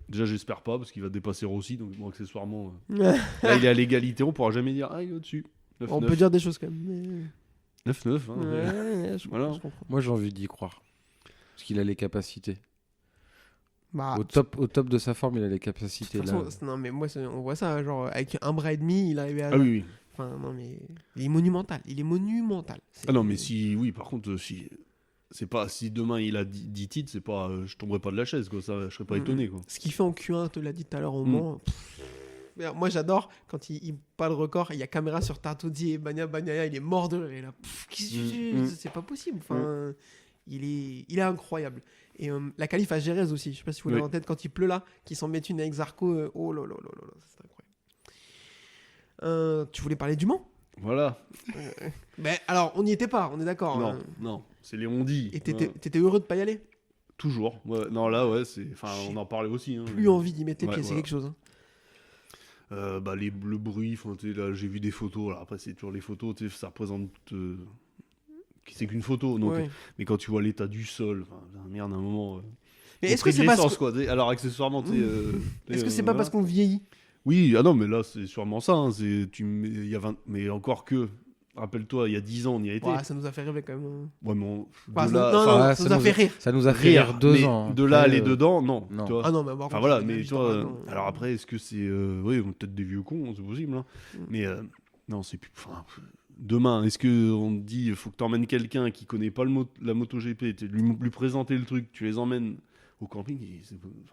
Déjà, j'espère pas, parce qu'il va dépasser Rossi, donc bon, accessoirement. Là, il est à l'égalité, on pourra jamais dire, il est au-dessus. 9, on 9. peut dire des choses quand même. 9-9. Hein, je voilà. comprends. Moi, j'ai envie d'y croire. Parce qu'il a les capacités. Au top de sa forme, il a les capacités. Là. Non, mais moi, on voit ça, genre, avec un bras et demi, il arrivait à. Ah oui. Enfin, non, mais. Il est monumental. Ah non, mais oui, par contre, c'est pas, si demain il a 10 titres, c'est pas, je tomberai pas de la chaise, quoi. Ça, je serais pas étonné, quoi. Ce qu'il fait en Q1, te l'a dit tout à l'heure au Mans. Moi, j'adore quand il bat le record, il y a caméra sur Tartozzi et Bagnaia, il est mort de rire. Et là, c'est pas possible. Enfin, il est incroyable. Et la qualif à Jerez aussi, je sais pas si vous l'avez en tête, quand il pleut là, qu'ils s'en mettent une avec Zarco, oh là là là là, c'est incroyable. Tu voulais parler du Mans? Voilà. Mais alors, on n'y était pas, on est d'accord. Non. c'est les on-dit. Et t'étais heureux de pas y aller? Toujours. Ouais, non, là, ouais, on en parlait aussi. Hein, plus envie d'y mettre les pieds, c'est voilà. quelque chose. Le bruit, là, j'ai vu des photos. Alors après, c'est toujours les photos, ça représente. C'est qu'une photo. Donc, mais quand tu vois l'état du sol, merde, à un moment. Mais est-ce que c'est parce quoi, alors accessoirement, est-ce que c'est pas parce qu'on vieillit? Oui, ah non, mais là, c'est sûrement ça. Hein, mais encore que. Rappelle-toi, il y a 10 ans, on y a été. Ouais, ça nous a fait rêver quand même. Ouais, mais ça nous a fait rire. Ça nous a fait rire 2 ans. De là, aller dedans, non. Non. Tu vois. Ah non, mais enfin voilà, mais tu vois. Alors après, est-ce que c'est. Oui, peut-être des vieux cons, c'est possible. Hein. Mais non, c'est plus. Demain, est-ce qu'on te dit faut que tu emmènes quelqu'un qui connaît pas la MotoGP, lui présenter le truc, tu les emmènes au camping,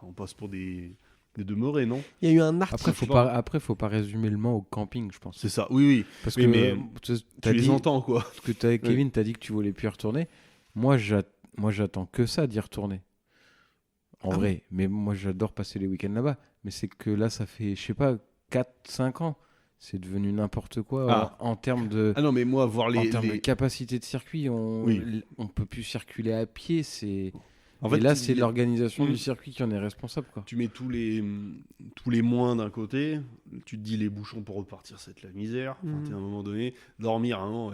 on passe pour des demeurés, non? Il y a eu un article. Après, faut pas résumer le Mans au camping, je pense. C'est ça, oui. Parce oui, que mais tu les entends, quoi. Parce que Kevin, t'as dit que tu voulais plus y retourner. Moi, j'attends que ça d'y retourner. En vrai. Mais moi, j'adore passer les week-ends là-bas. Mais c'est que là, ça fait, je sais pas, 4-5 ans. C'est devenu n'importe quoi en termes de. Ah non, mais moi, voir de capacité de circuit, on peut plus circuler à pied. En fait, et là, c'est l'organisation du circuit qui en est responsable, quoi. Tu mets tous les moins d'un côté, tu te dis les bouchons pour repartir, c'est de la misère. À un moment donné, dormir un moment,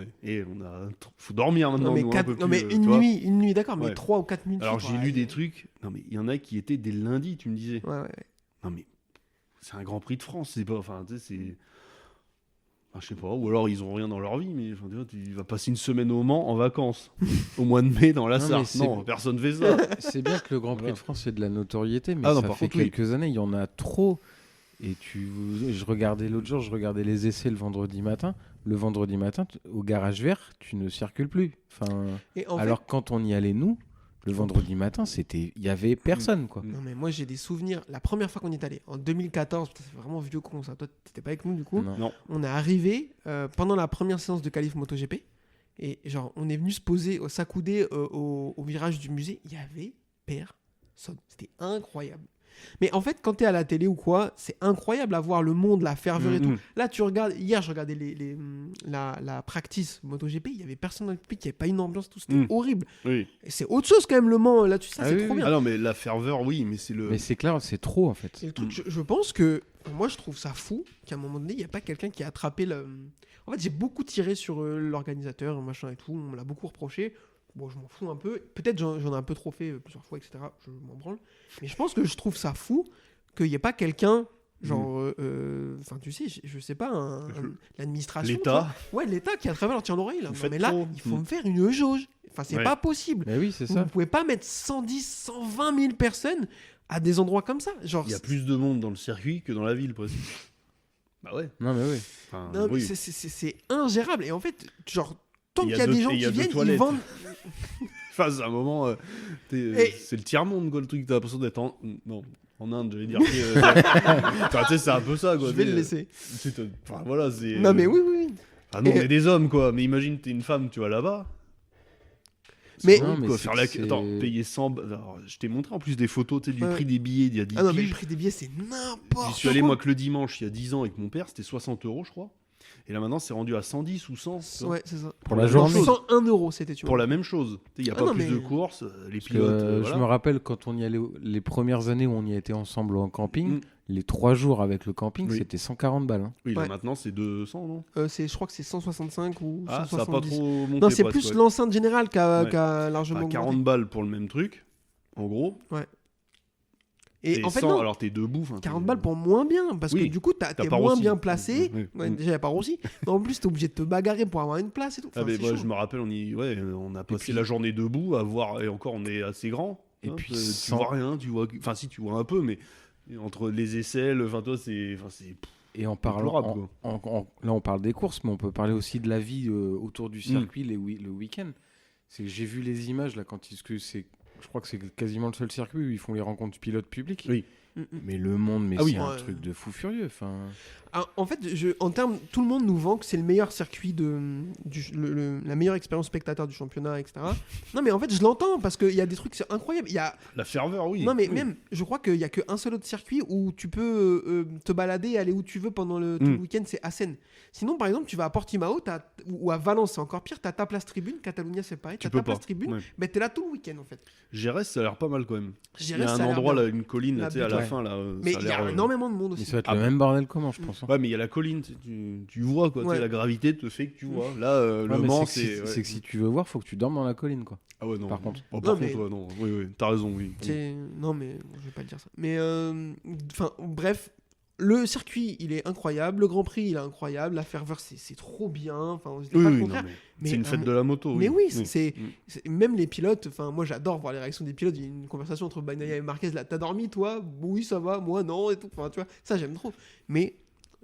faut dormir maintenant. Une nuit, d'accord, mais 3 ou 4 minutes. Alors j'ai lu des trucs, non mais il y en a qui étaient dès le lundi, tu me disais. Ouais. Non mais c'est un Grand Prix de France, c'est pas, c'est. Je sais pas, ou alors ils ont rien dans leur vie, mais tu vas passer une semaine au Mans en vacances, au mois de mai dans la Sarthe. Non, personne fait ça. C'est bien que le Grand Prix de France c'est de la notoriété, mais ça fait quelques années, il y en a trop. Et je regardais l'autre jour, les essais le vendredi matin. Le vendredi matin, au garage vert, tu ne circules plus. Alors quand on y allait nous, le vendredi matin, il y avait personne, quoi. Non mais moi j'ai des souvenirs. La première fois qu'on y est allé, en 2014, c'est vraiment vieux con ça. Toi t'étais pas avec nous du coup. Non. On est arrivé pendant la première séance de qualif MotoGP et genre on est venu se poser s'accouder au virage du musée. Il y avait personne. C'était incroyable. Mais en fait, quand t'es à la télé ou quoi, c'est incroyable à voir le monde, la ferveur et tout. Là, tu regardes. Hier, je regardais la practice MotoGP. Il y avait personne dans le public, il n'y avait pas une ambiance, tout. C'était horrible. Oui. Et c'est autre chose quand même, le Mans. Là, tu sais, c'est trop bien. Ah non, mais la ferveur, oui, mais c'est le. Mais c'est clair, c'est trop en fait. Et le truc, je pense que. Moi, je trouve ça fou qu'à un moment donné, il n'y a pas quelqu'un qui a attrapé le. En fait, j'ai beaucoup tiré sur l'organisateur, machin et tout. On me l'a beaucoup reproché. Bon, je m'en fous un peu. Peut-être j'en ai un peu trop fait plusieurs fois, etc. Je m'en branle. Mais je pense que je trouve ça fou qu'il n'y ait pas quelqu'un, genre, tu sais, je sais pas, l'administration. L'État. Ouais, l'État qui a travers leur tire l'oreille. Là. Mais là, il faut me faire une jauge. Enfin, c'est pas possible. Mais oui, c'est ça. Vous pouvez pas mettre 110, 120 000 personnes à des endroits comme ça. Genre, il y a plus de monde dans le circuit que dans la ville, presque. Bah ouais. Non, mais oui. Mais c'est ingérable. Et en fait, genre, tant qu'il y a des gens qui viennent, ils vendent. Enfin, c'est un moment. C'est le tiers-monde, quoi, le truc. T'as l'impression d'être en Inde, j'allais dire. Tu sais, c'est un peu ça, quoi. Je vais le laisser. Enfin, voilà, c'est. Non, mais oui. Ah non, on est des hommes, quoi. Mais imagine, t'es une femme, tu vas là-bas. Mais, Attends, payer 100 balles. Alors, je t'ai montré en plus des photos du prix des billets il y a 10 Ah non, mais le prix des billets, c'est n'importe quoi. J'y suis allé, moi, que le dimanche, il y a 10 ans avec mon père, c'était 60 €, je crois. Et là, maintenant, c'est rendu à 110 ou 100. Ouais, c'est ça. Pour la journée. 101 €, c'était, tu vois. Pour la même chose. Il n'y a pas plus de courses, les pilotes. Je me rappelle quand on y allait, les premières années où on y était ensemble en camping, les 3 jours avec le camping, c'était 140 balles. Hein. Oui, là, maintenant, c'est 200, non je crois que c'est 165 ou 170. Ça n'a pas trop monté. Non, c'est plus l'enceinte générale qui a largement augmenté. 40 balles pour le même truc, en gros. Ouais. Et en fait, 100, alors t'es debout. 40 balles pour moins bien, parce que du coup, t'es moins bien placé. Ouais, déjà, il n'y a pas Rossi. En plus, t'es obligé de te bagarrer pour avoir une place et tout. Enfin, moi, je me rappelle, on a passé la journée debout à voir, et encore, on est assez grand. Et puis, tu vois rien, enfin, si, tu vois un peu, mais entre les aisselles, enfin, toi, c'est. Et en parlant, là, on parle des courses, mais on peut parler aussi de la vie autour du circuit le week-end. C'est que j'ai vu les images là je crois que c'est quasiment le seul circuit où ils font les rencontres pilotes publics. Oui. Mais le monde, Ah oui. c'est un truc de fou furieux. Enfin, En fait, en termes, tout le monde nous vend que c'est le meilleur circuit la meilleure expérience spectateur du championnat, etc. Non, mais en fait, je l'entends parce qu'il y a des trucs c'est incroyable. Il y a... La ferveur, oui. Non, mais oui. même, je crois qu'il y a qu'un seul autre circuit où tu peux te balader et aller où tu veux pendant tout le week-end, c'est Assen. Sinon, par exemple, tu vas à Portimao ou à Valence, c'est encore pire. T'as ta place tribune. Catalunya, c'est pareil. T'as ta place tribune. Ouais. Mais t'es là tout le week-end, en fait. Gérès, ça a l'air pas mal quand même. Il y Gérès, a ça un a l'air endroit, bien. là, une colline, là, tu sais, à la Ouais. fin. Là, Mais ça a il y a l'air, énormément de monde mais aussi. ça va être le même bordel comment, je pense. Hein. Ouais, mais il y a la colline, tu vois quoi. Tu sais, Ouais. la gravité te fait que tu vois. Là, le Ouais, mais Mans, c'est c'est. que si tu veux voir, faut que tu dormes dans la colline, quoi. Ah ouais, non. Par contre. Oh, par Non, mais- contre, ouais, non. Oui, oui, t'as raison, oui. Non, mais je vais pas te dire ça. Mais bref, le circuit, il est incroyable. Le Grand Prix, il est incroyable. La ferveur, c'est trop bien. Enfin, on se dit Oui, pas oui, le non, contraire. mais c'est une fête de la moto. Mais oui, c'est Mm. même les pilotes. Enfin, moi, j'adore voir les réactions des pilotes. Il y a une conversation entre Bagnaia et Marquez. Là, t'as dormi, toi? Oui, ça va. Moi, non. Et tout. Enfin, tu vois, ça, j'aime trop. Mais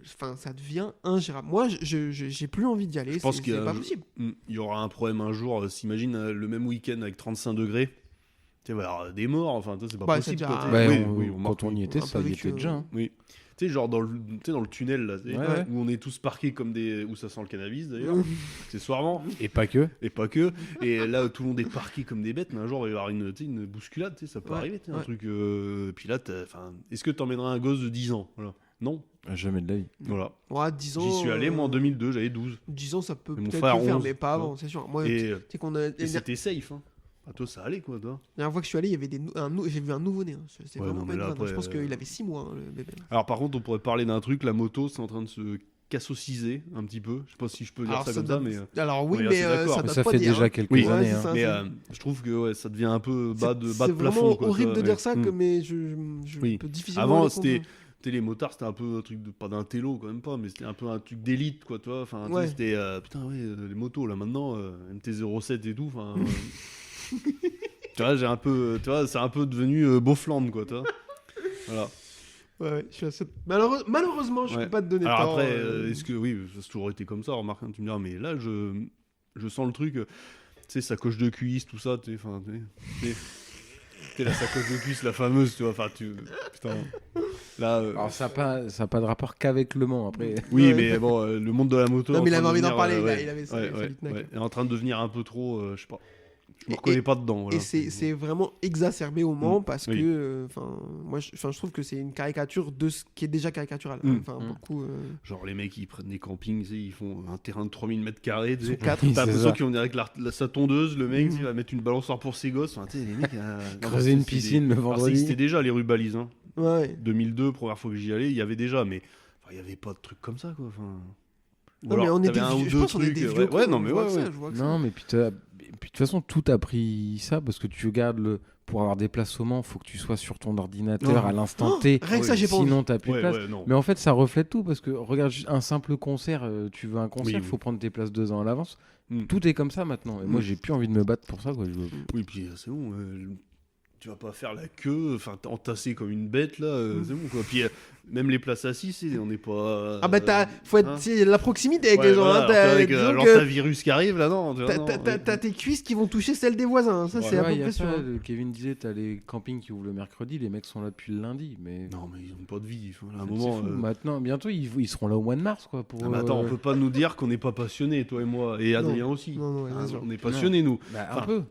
enfin, ça devient ingérable. Moi, j'ai plus envie d'y aller. Je pense c'est qu'il y a pas possible. Il y aura un problème un jour. S'imagine le même week-end avec 35 degrés. Tu sais, il va y avoir des morts. Enfin, ça, c'est pas Bah, possible. c'est quoi, déjà- tu sais. Ouais, Oui, oui, quand on y était, on a ça pas y vécu, était déjà. Hein. Oui. Tu sais, genre dans le tunnel, là, tu sais, Ouais. où on est tous parqués comme des. Où ça sent le cannabis d'ailleurs, accessoirement. Et pas que. Et pas que. Et là, tout le monde est parqué comme des bêtes, mais un jour, il va y avoir une bousculade, tu sais, ça peut Ouais, arriver, tu sais, un ouais. truc. Puis là, est-ce que t'emmènerais un gosse de 10 ans? Voilà. Non. Jamais de la vie. Voilà. Ouais, 10 ans. J'y suis allé, moi, en 2002, j'avais 12. 10 ans, ça peut Et mon peut-être frère, le faire, 11, mais pas tu vois. avant, c'est sûr. Moi, Et, tu sais qu'on a. et c'était safe, hein. Ah, toi, ça allait, quoi, toi. La dernière fois que je suis allé, il y avait j'ai vu un nouveau-né. Hein. C'est Ouais, vraiment non, pas mais une là, vanne, hein. après, Je pense qu'il avait 6 mois, hein, le bébé. Alors, par contre, on pourrait parler d'un truc, la moto, c'est en train de se cassociser un petit peu. Je sais pas si je peux dire ça comme ça, mais. Alors oui, on est mais assez d'accord. ça Mais date ça pas fait d'hier, déjà hein. quelques Oui, années. c'est hein. ça. Mais je trouve que ouais, ça devient un peu bas de C'est plafond. vraiment quoi, horrible tu de vois, dire ça, ouais. mais je Oui. peux difficilement. Avant, répondre. c'était. Les motards, c'était un peu un truc pas d'un télo quand même pas, mais c'était un peu un truc d'élite quoi, tu vois. Enfin, tu sais, Ouais. c'était putain ouais, les motos là maintenant, MT-07 et tout. Enfin, tu vois, j'ai un peu, tu vois, c'est un peu devenu Beaufland quoi, tu vois. Voilà. Ouais, je suis assez... Malheureusement, je Ouais. peux pas te donner Alors tort. après, est-ce que oui, ça a toujours été comme ça, remarque, hein, tu me diras, mais là je sens le truc, tu sais, sacoche de cuisse, tout ça, tu sais, enfin, tu sais, la sacoche de cuisse, la fameuse, tu vois, enfin, putain, là. Alors ça n'a pas de rapport qu'avec Le Mans après. Oui, Ouais. mais bon, le monde de la moto. Non, mais il est en avait train envie de d'en devenir, parler, il avait sa litnac. ouais, est en train de devenir un peu trop, je sais pas. Je me Et- reconnais pas dedans. Voilà. Et c'est vraiment exacerbé au Mans parce Oui. que moi je trouve que c'est une caricature de ce qui est déjà caricatural. Enfin beaucoup Genre les mecs ils prennent des campings, tu sais, ils font un terrain de 3000 mètres carrés. Tu sais. quatre. Oui, T'as c'est l'impression ça. qu'ils vont avec sa tondeuse, le mec il va mettre une balançoire pour ses gosses. Enfin, tu sais, les mecs. Creuser une piscine le Alors, ça vendredi. existait déjà les rues balises. Hein. Ouais. 2002, première fois que j'y allais, il y avait déjà, mais il y avait pas de trucs comme ça quoi. Enfin. Ou Non mais alors, on est t'avais des un ou vieux, je deux pense qu'on est trucs, des ouais. vieux. Ouais, cons, non je mais vois ouais, que ça, ouais. je vois que Non, mais puis de toute façon, tout a pris ça parce que tu regardes pour avoir des places au Mans, faut que tu sois sur ton ordinateur Oh. à l'instant T. Rien que ça, j'ai pas envie. Sinon, t'as plus de Ouais, place. ouais, non. Mais en fait, ça reflète tout parce que regarde juste un simple concert, tu veux un concert, Oui. faut prendre tes places 2 ans à l'avance. Mm. Tout est comme ça maintenant. Et moi, Mm. j'ai plus envie de me battre pour ça. Quoi. Oui, puis c'est bon. Tu vas pas faire la queue, enfin entassé comme une bête là, c'est bon quoi. Puis même les places assises, on n'est pas. Ah bah faut être hein. tu sais, la proximité avec Ouais, les gens. voilà, hein, alors avec disons que l'antivirus qui arrive là, non. t'as tes cuisses qui vont toucher celles des voisins. Ça Ouais. c'est à Ouais, peu y a près sûr. ça, hein. Kevin disait, t'as les campings qui ouvrent le mercredi, les mecs sont là depuis le lundi. Mais Non, mais ils ont pas de vie. À un c'est moment. fou. Maintenant, bientôt, ils seront là au mois de mars. Quoi, pour, Ah, mais attends, on peut pas nous dire qu'on n'est pas passionnés, toi et moi, et Adrien aussi. Non, ouais, Hein, bien sûr. on est passionnés, nous. Bah, Enfin, un peu.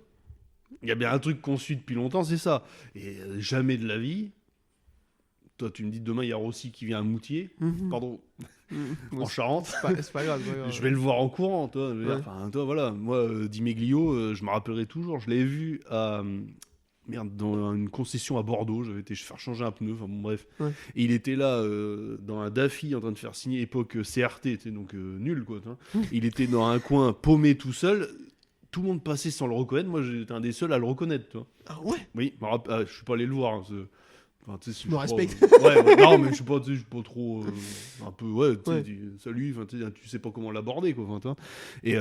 Il y a bien un truc qu'on suit depuis longtemps, c'est ça. Et jamais de la vie. Toi, tu me dis demain, il y a Rossi qui vient à Moutier, Mhm. pardon, Mhm. en Charente. C'est pas grave. Je vais le voir en courant, toi. Je veux dire, Ouais. enfin, toi, voilà. Moi, Di Meglio, je me rappellerai toujours. Je l'avais vu dans une concession à Bordeaux. J'avais été faire changer un pneu. Enfin, bon, bref. Ouais. Et il était là dans un Daffy en train de faire signer époque CRT, tu sais, donc nul, quoi. Tu vois. Il était dans un coin paumé tout seul. Tout le monde passait sans le reconnaître. Moi, j'étais un des seuls à le reconnaître, tu vois. Ah ouais. Oui, je suis pas allé le voir. Hein, enfin, tu sais, Je me suis respecte. pas, ouais, non, mais je suis pas, tu sais, je suis pas trop. Un peu, ouais, tu sais, Ouais. salut, enfin, tu sais pas comment l'aborder, quoi. Enfin, tu vois. Et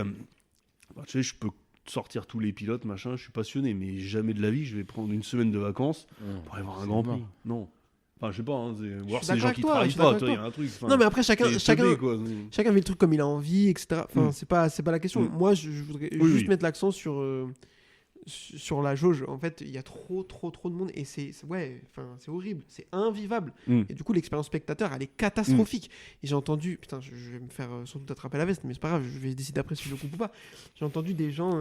tu sais, je peux sortir tous les pilotes, machin, je suis passionné, mais jamais de la vie, je vais prendre une semaine de vacances pour aller voir un C'est Grand mort. Prix. Non. Enfin, je sais pas, hein, voir suis c'est les d'accord gens qui avec toi, travaillent je suis pas, d'accord toi, il y avec a un truc. enfin, Non mais après chacun c'est teubé, quoi. vit le truc comme il a envie, etc. Enfin Mm. c'est pas la question. Mm. Moi je voudrais Oui, juste oui. mettre l'accent sur sur la jauge. En fait, il y a trop de monde et c'est horrible, c'est invivable. Et du coup, l'expérience spectateur, elle est catastrophique. Et j'ai entendu, putain, je vais me faire sans doute attraper la veste, mais c'est pas grave, je vais décider après si je le coupe ou pas. J'ai entendu des gens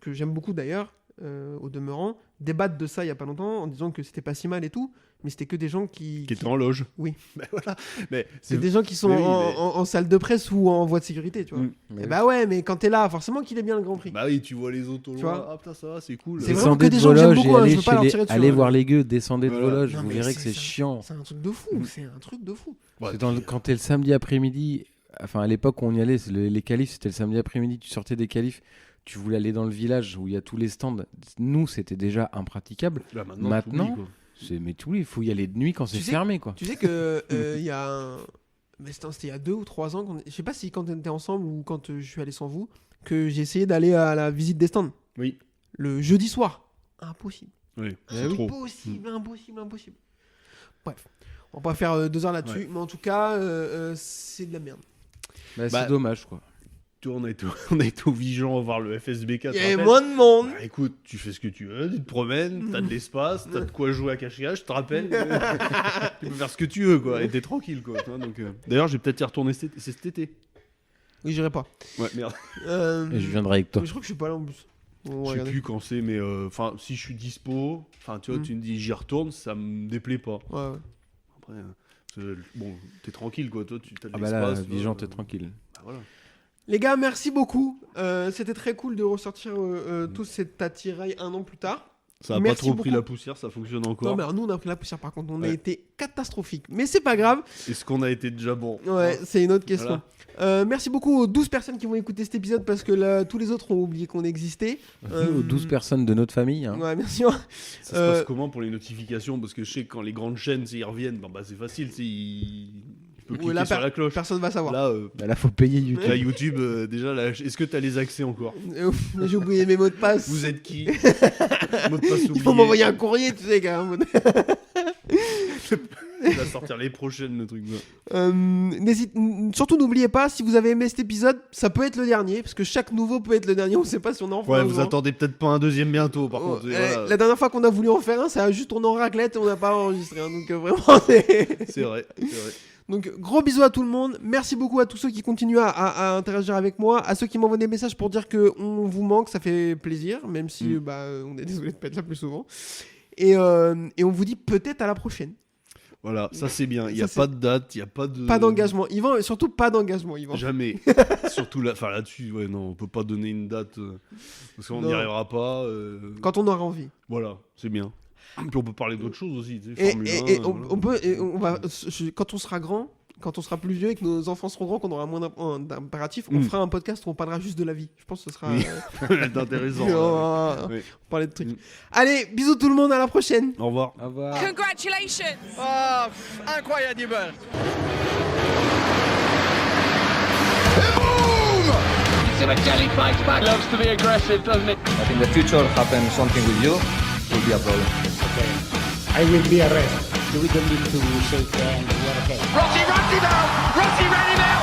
que j'aime beaucoup d'ailleurs, au demeurant, débattre de ça il y a pas longtemps en disant que c'était pas si mal et tout. Mais c'était que des gens qui étaient en loge. Oui. Ben voilà. Mais c'est des gens qui sont en salle de presse ou en voie de sécurité, tu vois. Et bah ouais, mais quand t'es là, forcément qu'il est bien le Grand Prix. Bah oui, tu vois les autos loin. Ah putain, ça va, c'est cool. C'est vraiment que des gens que j'aime beaucoup, je veux pas leur tirer dessus. Allez voir les gueux, descendez de vos loges, vous verrez que c'est chiant. C'est un truc de fou, Quand t'es le samedi après-midi, enfin à l'époque où on y allait, les qualifs, c'était le samedi après-midi, tu sortais des qualifs, tu voulais aller dans le village où il y a tous les stands. Nous, c'était déjà impraticable. Là, maintenant mais il faut y aller de nuit quand c'est fermé, quoi. Tu sais que il y a mais c'était il y a 2 ou 3 ans, je sais pas si quand on était ensemble ou quand je suis allé sans vous, que j'ai essayé d'aller à la visite des stands. Oui. Le jeudi soir. Impossible. Oui, c'est trop. Impossible. Bref, on va pas faire 2 heures là-dessus, mais en tout cas, c'est de la merde. C'est dommage, quoi. On a été au Vigeant voir le FSBK. Il y avait moins de monde. Bah, écoute, tu fais ce que tu veux, tu te promènes, t'as de l'espace, t'as de quoi jouer à cache-cache, je te rappelle. Tu peux faire ce que tu veux, quoi, et t'es tranquille, quoi. Donc, d'ailleurs, je vais peut-être y retourner cet été. Oui, j'irai pas. Ouais, merde. Et je viendrai avec toi. Je crois que je suis pas là en plus. Je sais plus quand c'est, mais enfin, si je suis dispo, tu vois, tu me dis j'y retourne, ça me déplaît pas. Ouais. Après, bon, t'es tranquille, quoi. Toi, tu as de l'espace. Ah bah là, Vigeant, t'es tranquille. Bah, voilà. Les gars, merci beaucoup. C'était très cool de ressortir tout cet attirail 1 an plus tard. Ça a pas trop pris la poussière, ça fonctionne encore. Non, mais alors, nous, on a pris la poussière par contre. On a été catastrophique. Mais c'est pas grave. Est-ce qu'on a été déjà bon? Ouais, c'est une autre question. Voilà. Merci beaucoup aux 12 personnes qui vont écouter cet épisode parce que tous les autres ont oublié qu'on existait. Aux 12 personnes de notre famille. Hein. Ouais, bien sûr. Ça se passe comment pour les notifications? Parce que je sais que quand les grandes chaînes, ils reviennent, c'est facile. Tu peux cliquer sur la cloche. Personne va savoir. Là, faut payer YouTube. Là, YouTube, déjà, est-ce que tu as les accès encore? J'ai oublié mes mots de passe. Vous êtes qui? Mot de passe oublié. Il faut m'envoyer un courrier, tu sais, quand même. Il va sortir les prochaines, le truc. Surtout, n'oubliez pas, si vous avez aimé cet épisode, ça peut être le dernier, parce que chaque nouveau peut être le dernier. On sait pas si on en fera un. Vous attendez peut-être pas un deuxième bientôt, par contre. Voilà. La dernière fois qu'on a voulu en faire un, ça a juste tourné en raclette et on n'a pas enregistré. Donc vraiment, c'est vrai. Donc gros bisous à tout le monde. Merci beaucoup à tous ceux qui continuent à interagir avec moi, à ceux qui m'envoient des messages pour dire qu'on vous manque, ça fait plaisir, même si on est désolé de pas être là plus souvent. Et on vous dit peut-être à la prochaine. Voilà, ça c'est bien. Il n'y a pas de date, il n'y a pas de... Pas d'engagement. Yvan, surtout pas d'engagement, Yvan. Jamais. Surtout là-dessus, non, on peut pas donner une date parce qu'on n'y arrivera pas. Quand on aura envie. Voilà, c'est bien. Puis on peut parler d'autres choses aussi. Quand on sera grand, quand on sera plus vieux et que nos enfants seront grands, qu'on aura moins d'impératifs, on fera un podcast où on parlera juste de la vie. Je pense que ce sera intéressant. On parler de trucs. Allez, bisous tout le monde, à la prochaine. Au revoir. Au revoir. Congratulations. Incroyable. Jelly fights back. Loves to be aggressive, doesn't it? But in the future, happen something with you, will be a problem. Okay. I will be arrested. We don't need to shake hands. We are okay. Rossi runs him out. Rossi ran him out.